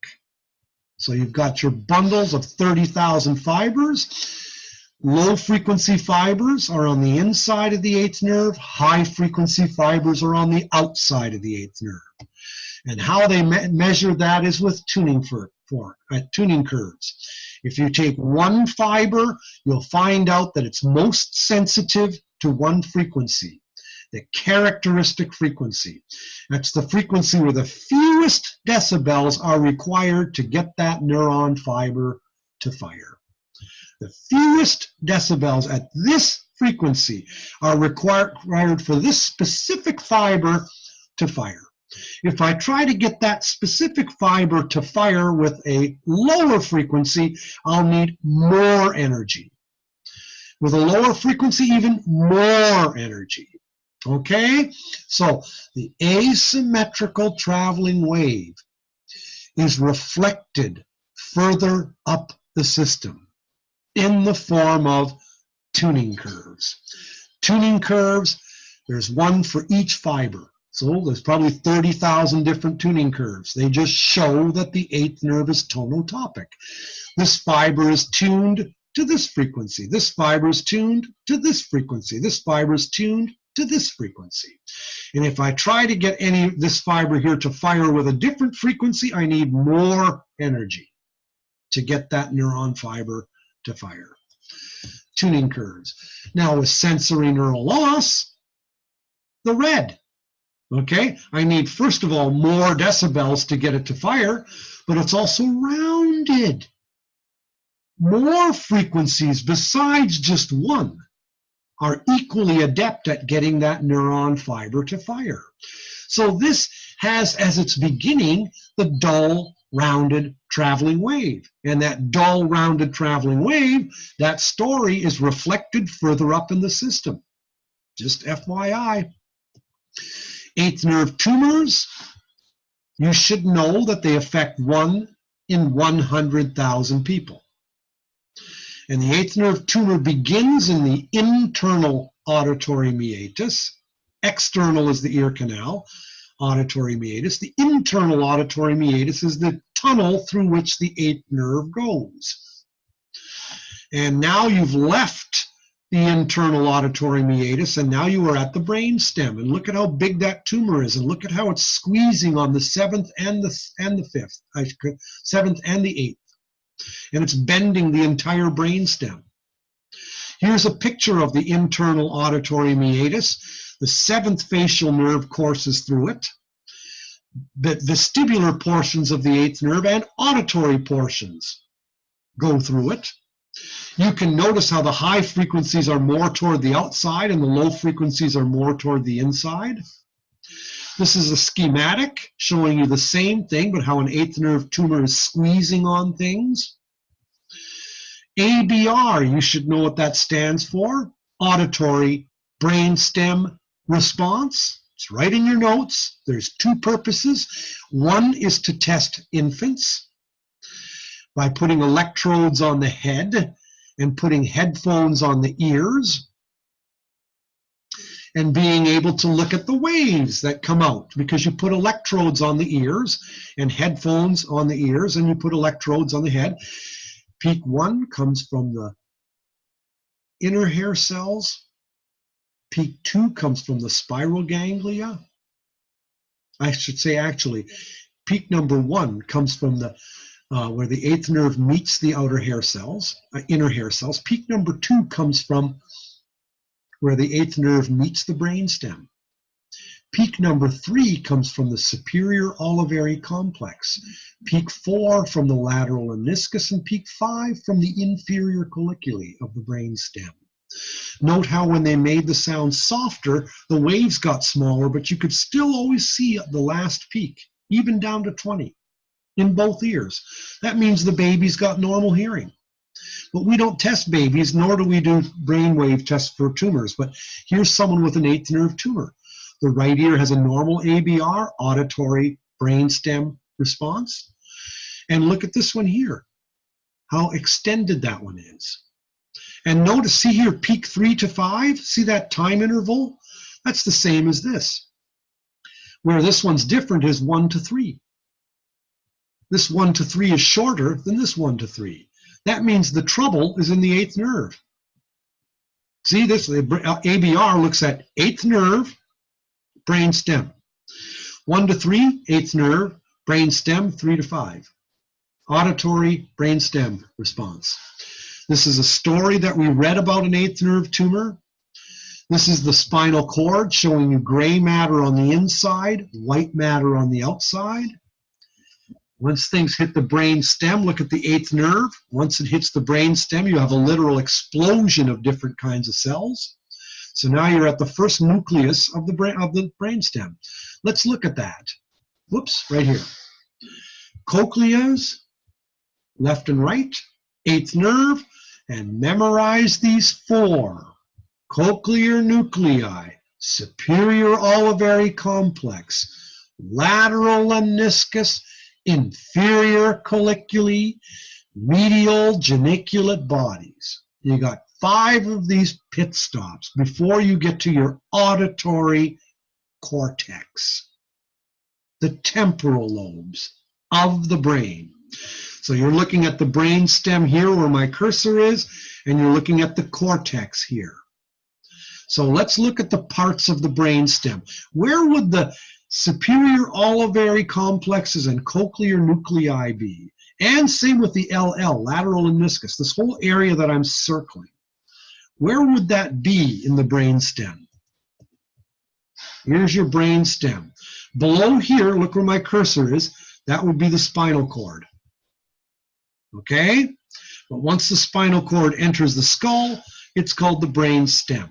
So you've got your bundles of 30,000 fibers. Low frequency fibers are on the inside of the eighth nerve. High frequency fibers are on the outside of the eighth nerve. And how they measure that is with tuning curves. If you take one fiber, you'll find out that it's most sensitive to one frequency, the characteristic frequency. That's the frequency where the fewest decibels are required to get that neuron fiber to fire. The fewest decibels at this frequency are required for this specific fiber to fire. If I try to get that specific fiber to fire with a lower frequency, I'll need more energy. With a lower frequency, even more energy. Okay? So the asymmetrical traveling wave is reflected further up the system in the form of tuning curves. Tuning curves, there's one for each fiber. So there's probably 30,000 different tuning curves. They just show that the eighth nerve is tonotopic. This fiber is tuned to this frequency. This fiber is tuned to this frequency. This fiber is tuned to this frequency. And if I try to get this fiber here to fire with a different frequency, I need more energy to get that neuron fiber to fire. Tuning curves. Now with sensory neural loss, the red. Okay, I need, first of all, more decibels to get it to fire, but it's also rounded. More frequencies besides just one are equally adept at getting that neuron fiber to fire. So this has as its beginning the dull, rounded traveling wave. And that dull, rounded traveling wave, that story is reflected further up in the system. Just FYI. Eighth nerve tumors, you should know that they affect 1 in 100,000 people. And the eighth nerve tumor begins in the internal auditory meatus. External is the ear canal, auditory meatus. The internal auditory meatus is the tunnel through which the eighth nerve goes. And now you've left the internal auditory meatus, and now you are at the brain stem. And look at how big that tumor is, and look at how it's squeezing on the seventh and the eighth. And it's bending the entire brain stem. Here's a picture of the internal auditory meatus. The seventh facial nerve courses through it. The vestibular portions of the eighth nerve and auditory portions go through it. You can notice how the high frequencies are more toward the outside and the low frequencies are more toward the inside. This is a schematic showing you the same thing, but how an eighth nerve tumor is squeezing on things. ABR, you should know what that stands for. auditory brainstem response. It's right in your notes. There's two purposes. One is to test infants by putting electrodes on the head and putting headphones on the ears and being able to look at the waves that come out, because you put electrodes on the ears and headphones on the ears, and you put electrodes on the head. Peak 1 comes from the inner hair cells. Peak 2 comes from the spiral ganglia. I should say, actually, peak number 1 comes from the where the eighth nerve meets the outer hair cells, inner hair cells. Peak number 2 comes from where the eighth nerve meets the brainstem. Peak number 3 comes from the superior olivary complex. Peak 4 from the lateral meniscus, and peak 5 from the inferior colliculi of the brainstem. Note how when they made the sound softer, the waves got smaller, but you could still always see the last peak, even down to 20 in both ears. That means the baby's got normal hearing. But we don't test babies, nor do we do brainwave tests for tumors. But here's someone with an eighth nerve tumor. The right ear has a normal ABR, auditory brainstem response. And look at this one here, how extended that one is. And notice, see here, peak 3 to 5, see that time interval? That's the same as this. Where this one's different is 1 to 3. This 1 to 3 is shorter than this 1 to 3. That means the trouble is in the eighth nerve. See this, ABR looks at eighth nerve, brainstem. 1 to 3, eighth nerve, brainstem, 3 to 5. Auditory brainstem response. This is a story that we read about an eighth nerve tumor. This is the spinal cord showing you gray matter on the inside, white matter on the outside. Once things hit the brain stem, look at the eighth nerve. Once it hits the brain stem, you have a literal explosion of different kinds of cells. So now you're at the first nucleus of the brain stem. Let's look at that. Whoops, right here. Cochleas, left and right, eighth nerve, and memorize these 4. Cochlear nuclei, superior olivary complex, lateral lemniscus, inferior colliculi, medial geniculate bodies. You got 5 of these pit stops before you get to your auditory cortex, the temporal lobes of the brain. So you're looking at the brain stem here where my cursor is, and you're looking at the cortex here. So let's look at the parts of the brain stem. Where would the superior olivary complexes and cochlear nuclei be? And same with the LL, lateral meniscus, this whole area that I'm circling. Where would that be in the brain stem? Here's your brain stem. Below here, look where my cursor is, that would be the spinal cord. Okay? But once the spinal cord enters the skull, it's called the brain stem.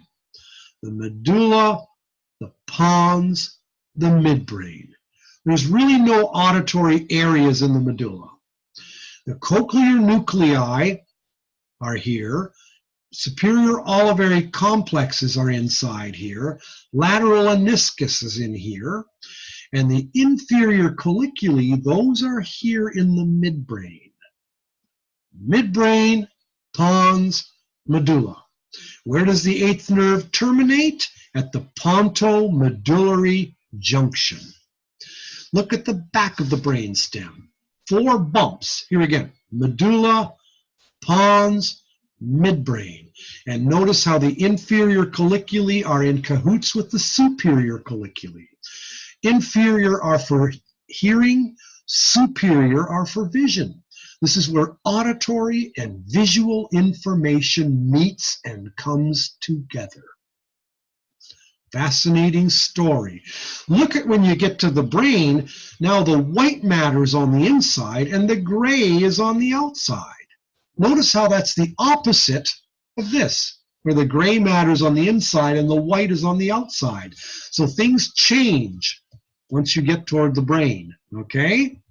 The medulla, the pons, the midbrain. There's really no auditory areas in the medulla. The cochlear nuclei are here. Superior olivary complexes are inside here. Lateral meniscus is in here. And the inferior colliculi, those are here in the midbrain. Midbrain, pons, medulla. Where does the eighth nerve terminate? At the pontomedullary junction. Look at the back of the brain stem. 4 bumps. Here again, medulla, pons, midbrain. And notice how the inferior colliculi are in cahoots with the superior colliculi. Inferior are for hearing, superior are for vision. This is where auditory and visual information meets and comes together. Fascinating story. Look at when you get to the brain, now the white matter is on the inside and the gray is on the outside. Notice how that's the opposite of this, where the gray matter is on the inside and the white is on the outside. So things change once you get toward the brain, okay?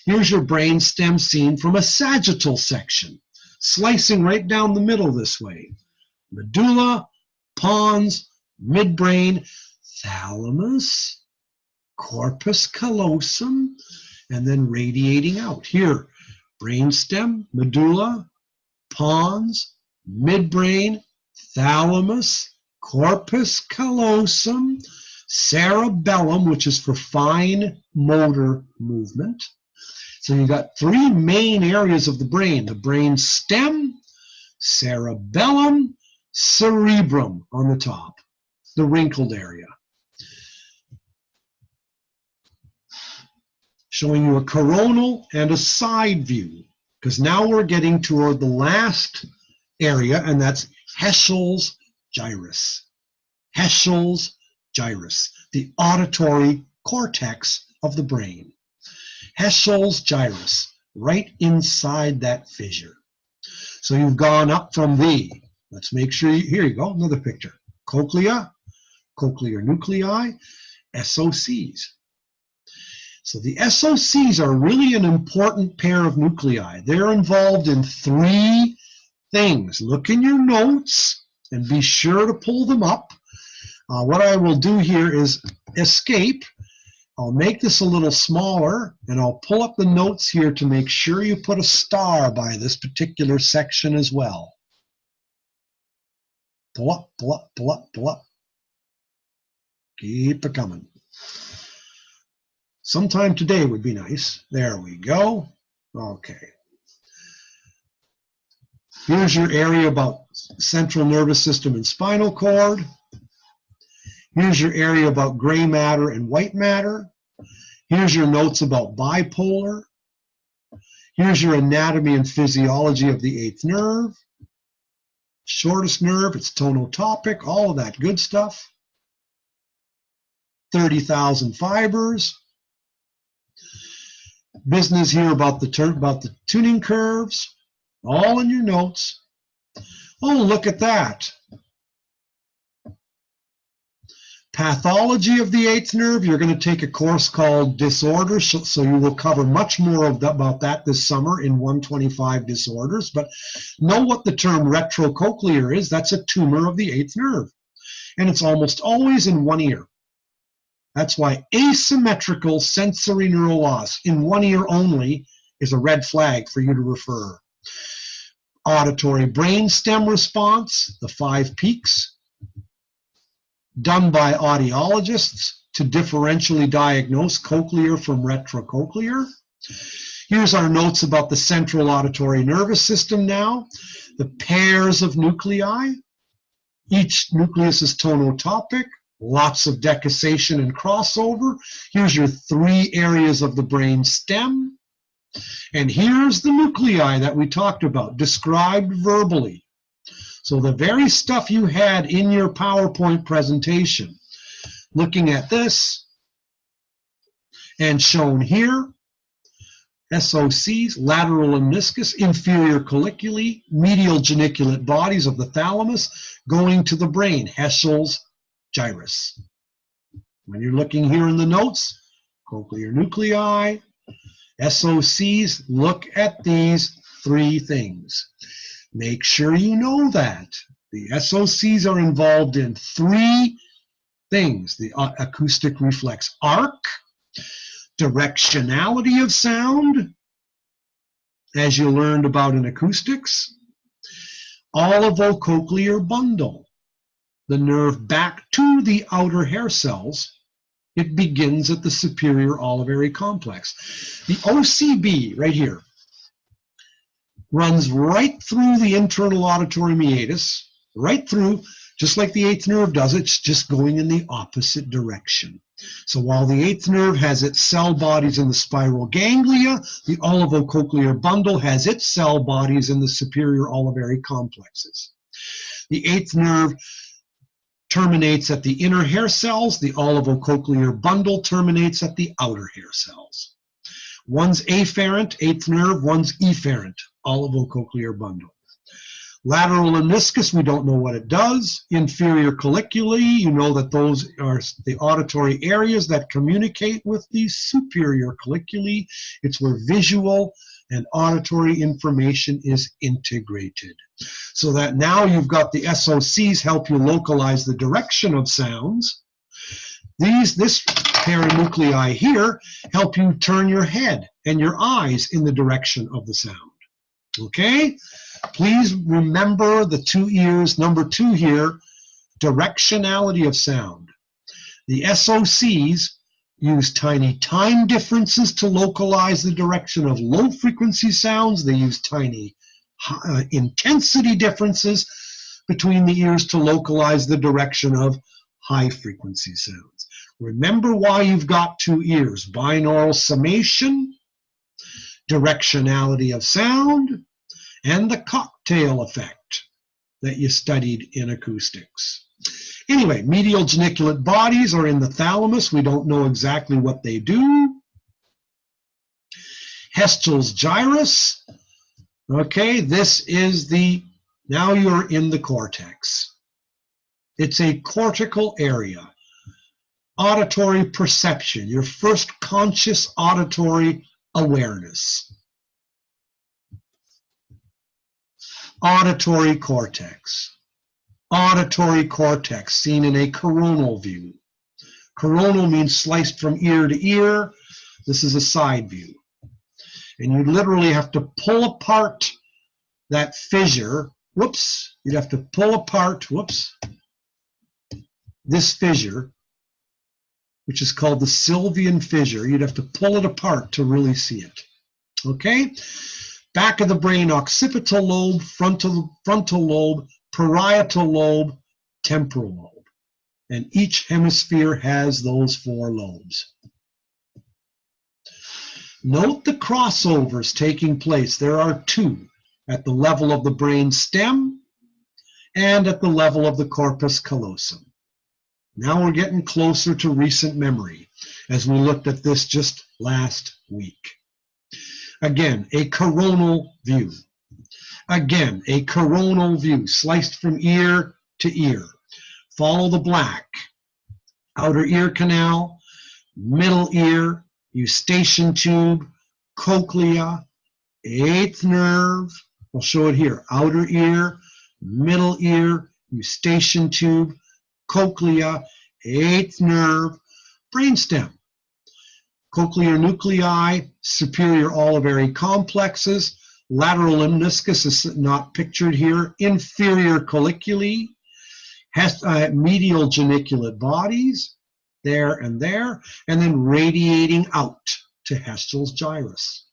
Here's your brain stem seen from a sagittal section, slicing right down the middle this way. medulla, pons, midbrain, thalamus, corpus callosum, and then radiating out. Here, brainstem, medulla, pons, midbrain, thalamus, corpus callosum, cerebellum, which is for fine motor movement. So you've got three main areas of the brain stem, cerebellum, cerebrum on the top, the wrinkled area. Showing you a coronal and a side view, because now we're getting toward the last area, and that's Heschl's gyrus. Heschl's gyrus, the auditory cortex of the brain. Heschl's gyrus, right inside that fissure. So you've gone up from let's make sure, here you go, another picture. Cochlea, cochlear nuclei, SOCs. So the SOCs are really an important pair of nuclei. They're involved in three things. Look in your notes and be sure to pull them up. What I will do here is escape. I'll make this a little smaller, and I'll pull up the notes here to make sure you put a star by this particular section as well. Pull up, pull up, pull up, pull up. Keep it coming. Sometime today would be nice. There we go. Okay. Here's your area about central nervous system and spinal cord. Here's your area about gray matter and white matter. Here's your notes about bipolar. Here's your anatomy and physiology of the eighth nerve. Shortest nerve, its tonotopic, all of that good stuff. 30,000 fibers. Business here about the tuning curves, all in your notes. Oh, look at that. Pathology of the eighth nerve, you're going to take a course called Disorders, so you will cover much more about that this summer in 125 Disorders. But know what the term retrocochlear is. That's a tumor of the eighth nerve. And it's almost always in one ear. That's why asymmetrical sensory neural loss in one ear only is a red flag for you to refer. Auditory brainstem response, the 5 peaks, done by audiologists to differentially diagnose cochlear from retrocochlear. Here's our notes about the central auditory nervous system now. The pairs of nuclei. Each nucleus is tonotopic. Lots of decussation and crossover. Here's your 3 areas of the brain stem. And here's the nuclei that we talked about, described verbally. So the very stuff you had in your PowerPoint presentation, looking at this, and shown here, SOCs, lateral lemniscus, inferior colliculi, medial geniculate bodies of the thalamus, going to the brain, Heschl's gyrus. When you're looking here in the notes, cochlear nuclei, SOCs, look at these 3 things. Make sure you know that. The SOCs are involved in 3 things. The acoustic reflex arc, directionality of sound, as you learned about in acoustics, olivocochlear bundle, the nerve back to the outer hair cells. It begins at the superior olivary complex. The OCB, right here, runs right through the internal auditory meatus, right through, just like the eighth nerve does. It's just going in the opposite direction. So while the eighth nerve has its cell bodies in the spiral ganglia, the olivocochlear bundle has its cell bodies in the superior olivary complexes. The eighth nerve terminates at the inner hair cells. The olivocochlear bundle terminates at the outer hair cells. One's afferent, eighth nerve, one's efferent, olivocochlear bundle. Lateral lemniscus, we don't know what it does. Inferior colliculi, you know that those are the auditory areas that communicate with the superior colliculi. It's where visual and auditory information is integrated. So that now you've got the SOCs help you localize the direction of sounds. This paranuclei here help you turn your head and your eyes in the direction of the sound. Okay? Please remember the 2 ears, number 2 here, directionality of sound. The SOCs use tiny time differences to localize the direction of low frequency sounds. They use tiny intensity differences between the ears to localize the direction of high frequency sounds. Remember why you've got 2 ears: binaural summation, directionality of sound, and the cocktail effect that you studied in acoustics. Anyway, medial geniculate bodies are in the thalamus. We don't know exactly what they do. Heschel's gyrus. Okay, this is now you're in the cortex. It's a cortical area. Auditory perception, your first conscious auditory awareness. Auditory cortex. Auditory cortex seen in a coronal view. Coronal means sliced from ear to ear. This is a side view. And you literally have to pull apart that fissure. Whoops, you'd have to pull apart, this fissure, which is called the Sylvian fissure. You'd have to pull it apart to really see it. Okay? Back of the brain, occipital lobe, frontal lobe, parietal lobe, temporal lobe. And each hemisphere has those 4 lobes. Note the crossovers taking place. There are 2 at the level of the brain stem and at the level of the corpus callosum. Now we're getting closer to recent memory as we looked at this just last week. Again, a coronal view. Again, a coronal view, sliced from ear to ear. Follow the black. Outer ear canal, middle ear, eustachian tube, cochlea, 8th nerve. I'll show it here. Outer ear, middle ear, eustachian tube, cochlea, 8th nerve, brainstem. Cochlear nuclei, superior olivary complexes, lateral lemniscus is not pictured here, inferior colliculi, medial geniculate bodies, there, and then radiating out to Heschel's gyrus.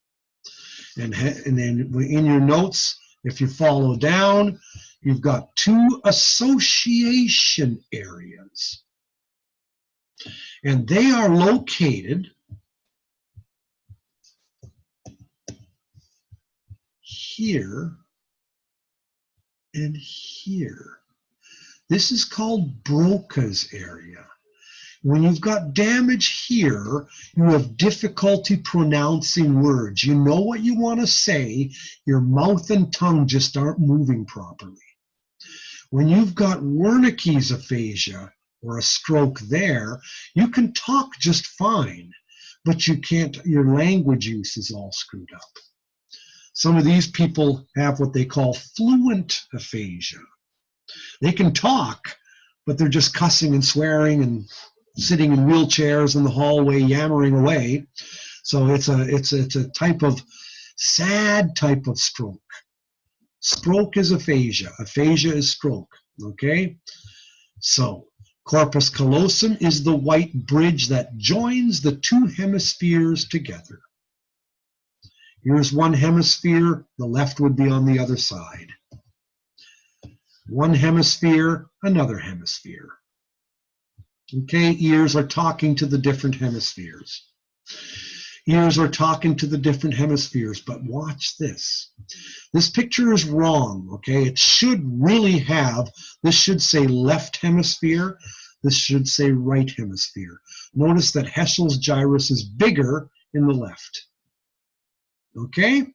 And then in your notes, if you follow down, you've got 2 association areas. And they are located here and here. This is called Broca's area. When you've got damage here, you have difficulty pronouncing words. You know what you want to say, your mouth and tongue just aren't moving properly. When you've got Wernicke's aphasia or a stroke there, you can talk just fine, but you can't, your language use is all screwed up. Some of these people have what they call fluent aphasia. They can talk, but they're just cussing and swearing and sitting in wheelchairs in the hallway, yammering away. So it's a type of sad type of stroke. Stroke is aphasia. Aphasia is stroke. Okay? So corpus callosum is the white bridge that joins the 2 hemispheres together. Here's one hemisphere, the left would be on the other side. One hemisphere, another hemisphere. Okay, ears are talking to the different hemispheres. Ears are talking to the different hemispheres, but watch this. This picture is wrong, okay? It should really have, this should say left hemisphere, this should say right hemisphere. Notice that Heschel's gyrus is bigger in the left. Okay?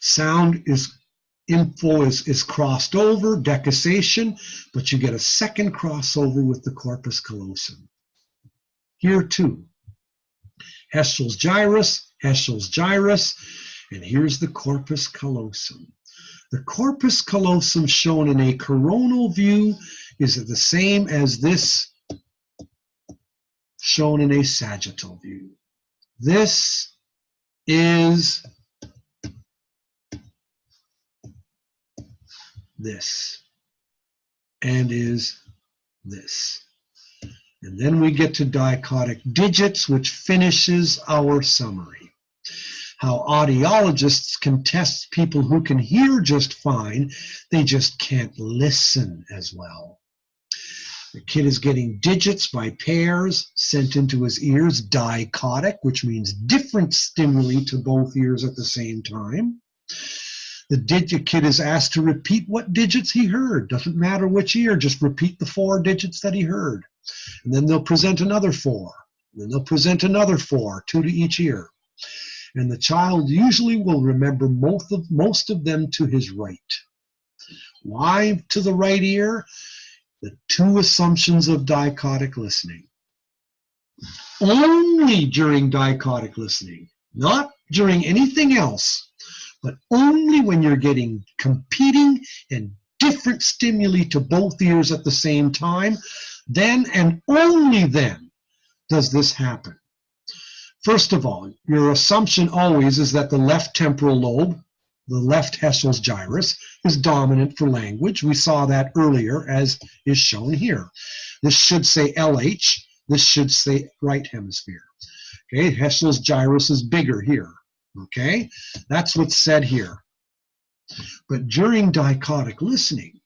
Sound is crossed over, decussation, but you get a second crossover with the corpus callosum. Here too. Heschel's gyrus, And here's the corpus callosum. The corpus callosum shown in a coronal view is the same as this shown in a sagittal view. This is this and is this. And then we get to dichotic digits, which finishes our summary. How audiologists can test people who can hear just fine, they just can't listen as well. The kid is getting digits by pairs sent into his ears, dichotic, which means different stimuli to both ears at the same time. The kid is asked to repeat what digits he heard. Doesn't matter which ear, just repeat the 4 digits that he heard. And then they'll present another 4. And then they'll present another 4, 2 to each ear. And the child usually will remember most of them to his right. Why to the right ear? The 2 assumptions of dichotic listening. Only during dichotic listening, not during anything else, but only when you're getting competing and different stimuli to both ears at the same time, then and only then does this happen. First of all, your assumption always is that the left temporal lobe, the left Heschel's gyrus, is dominant for language. We saw that earlier, as is shown here. This should say LH. This should say right hemisphere. Okay, Heschel's gyrus is bigger here. Okay, that's what's said here. But during dichotic listening,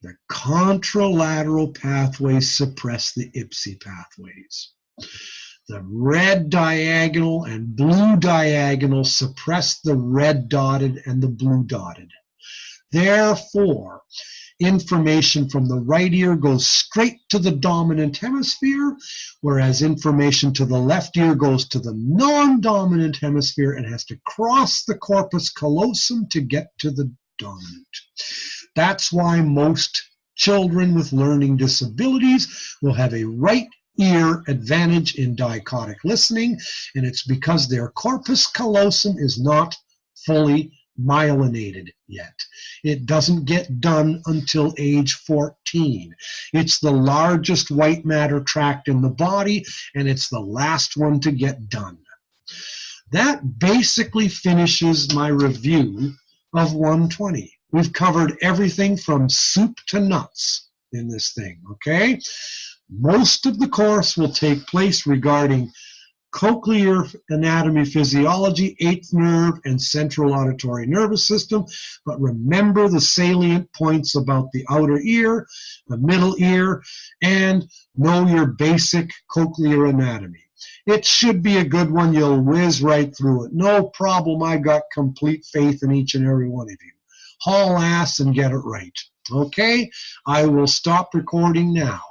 the contralateral pathways suppress the IPSI pathways. The red diagonal and blue diagonal suppress the red dotted and the blue dotted. Therefore, information from the right ear goes straight to the dominant hemisphere, whereas information to the left ear goes to the non-dominant hemisphere and has to cross the corpus callosum to get to the dominant. That's why most children with learning disabilities will have a right ear advantage in dichotic listening, and it's because their corpus callosum is not fully myelinated yet. It doesn't get done until age 14. It's the largest white matter tract in the body, and it's the last one to get done. That basically finishes my review of 120. We've covered everything from soup to nuts in this thing, okay? Most of the course will take place regarding cochlear anatomy, physiology, eighth nerve, and central auditory nervous system. But remember the salient points about the outer ear, the middle ear, and know your basic cochlear anatomy. It should be a good one. You'll whiz right through it. No problem. I got complete faith in each and every one of you. Haul ass and get it right. Okay? I will stop recording now.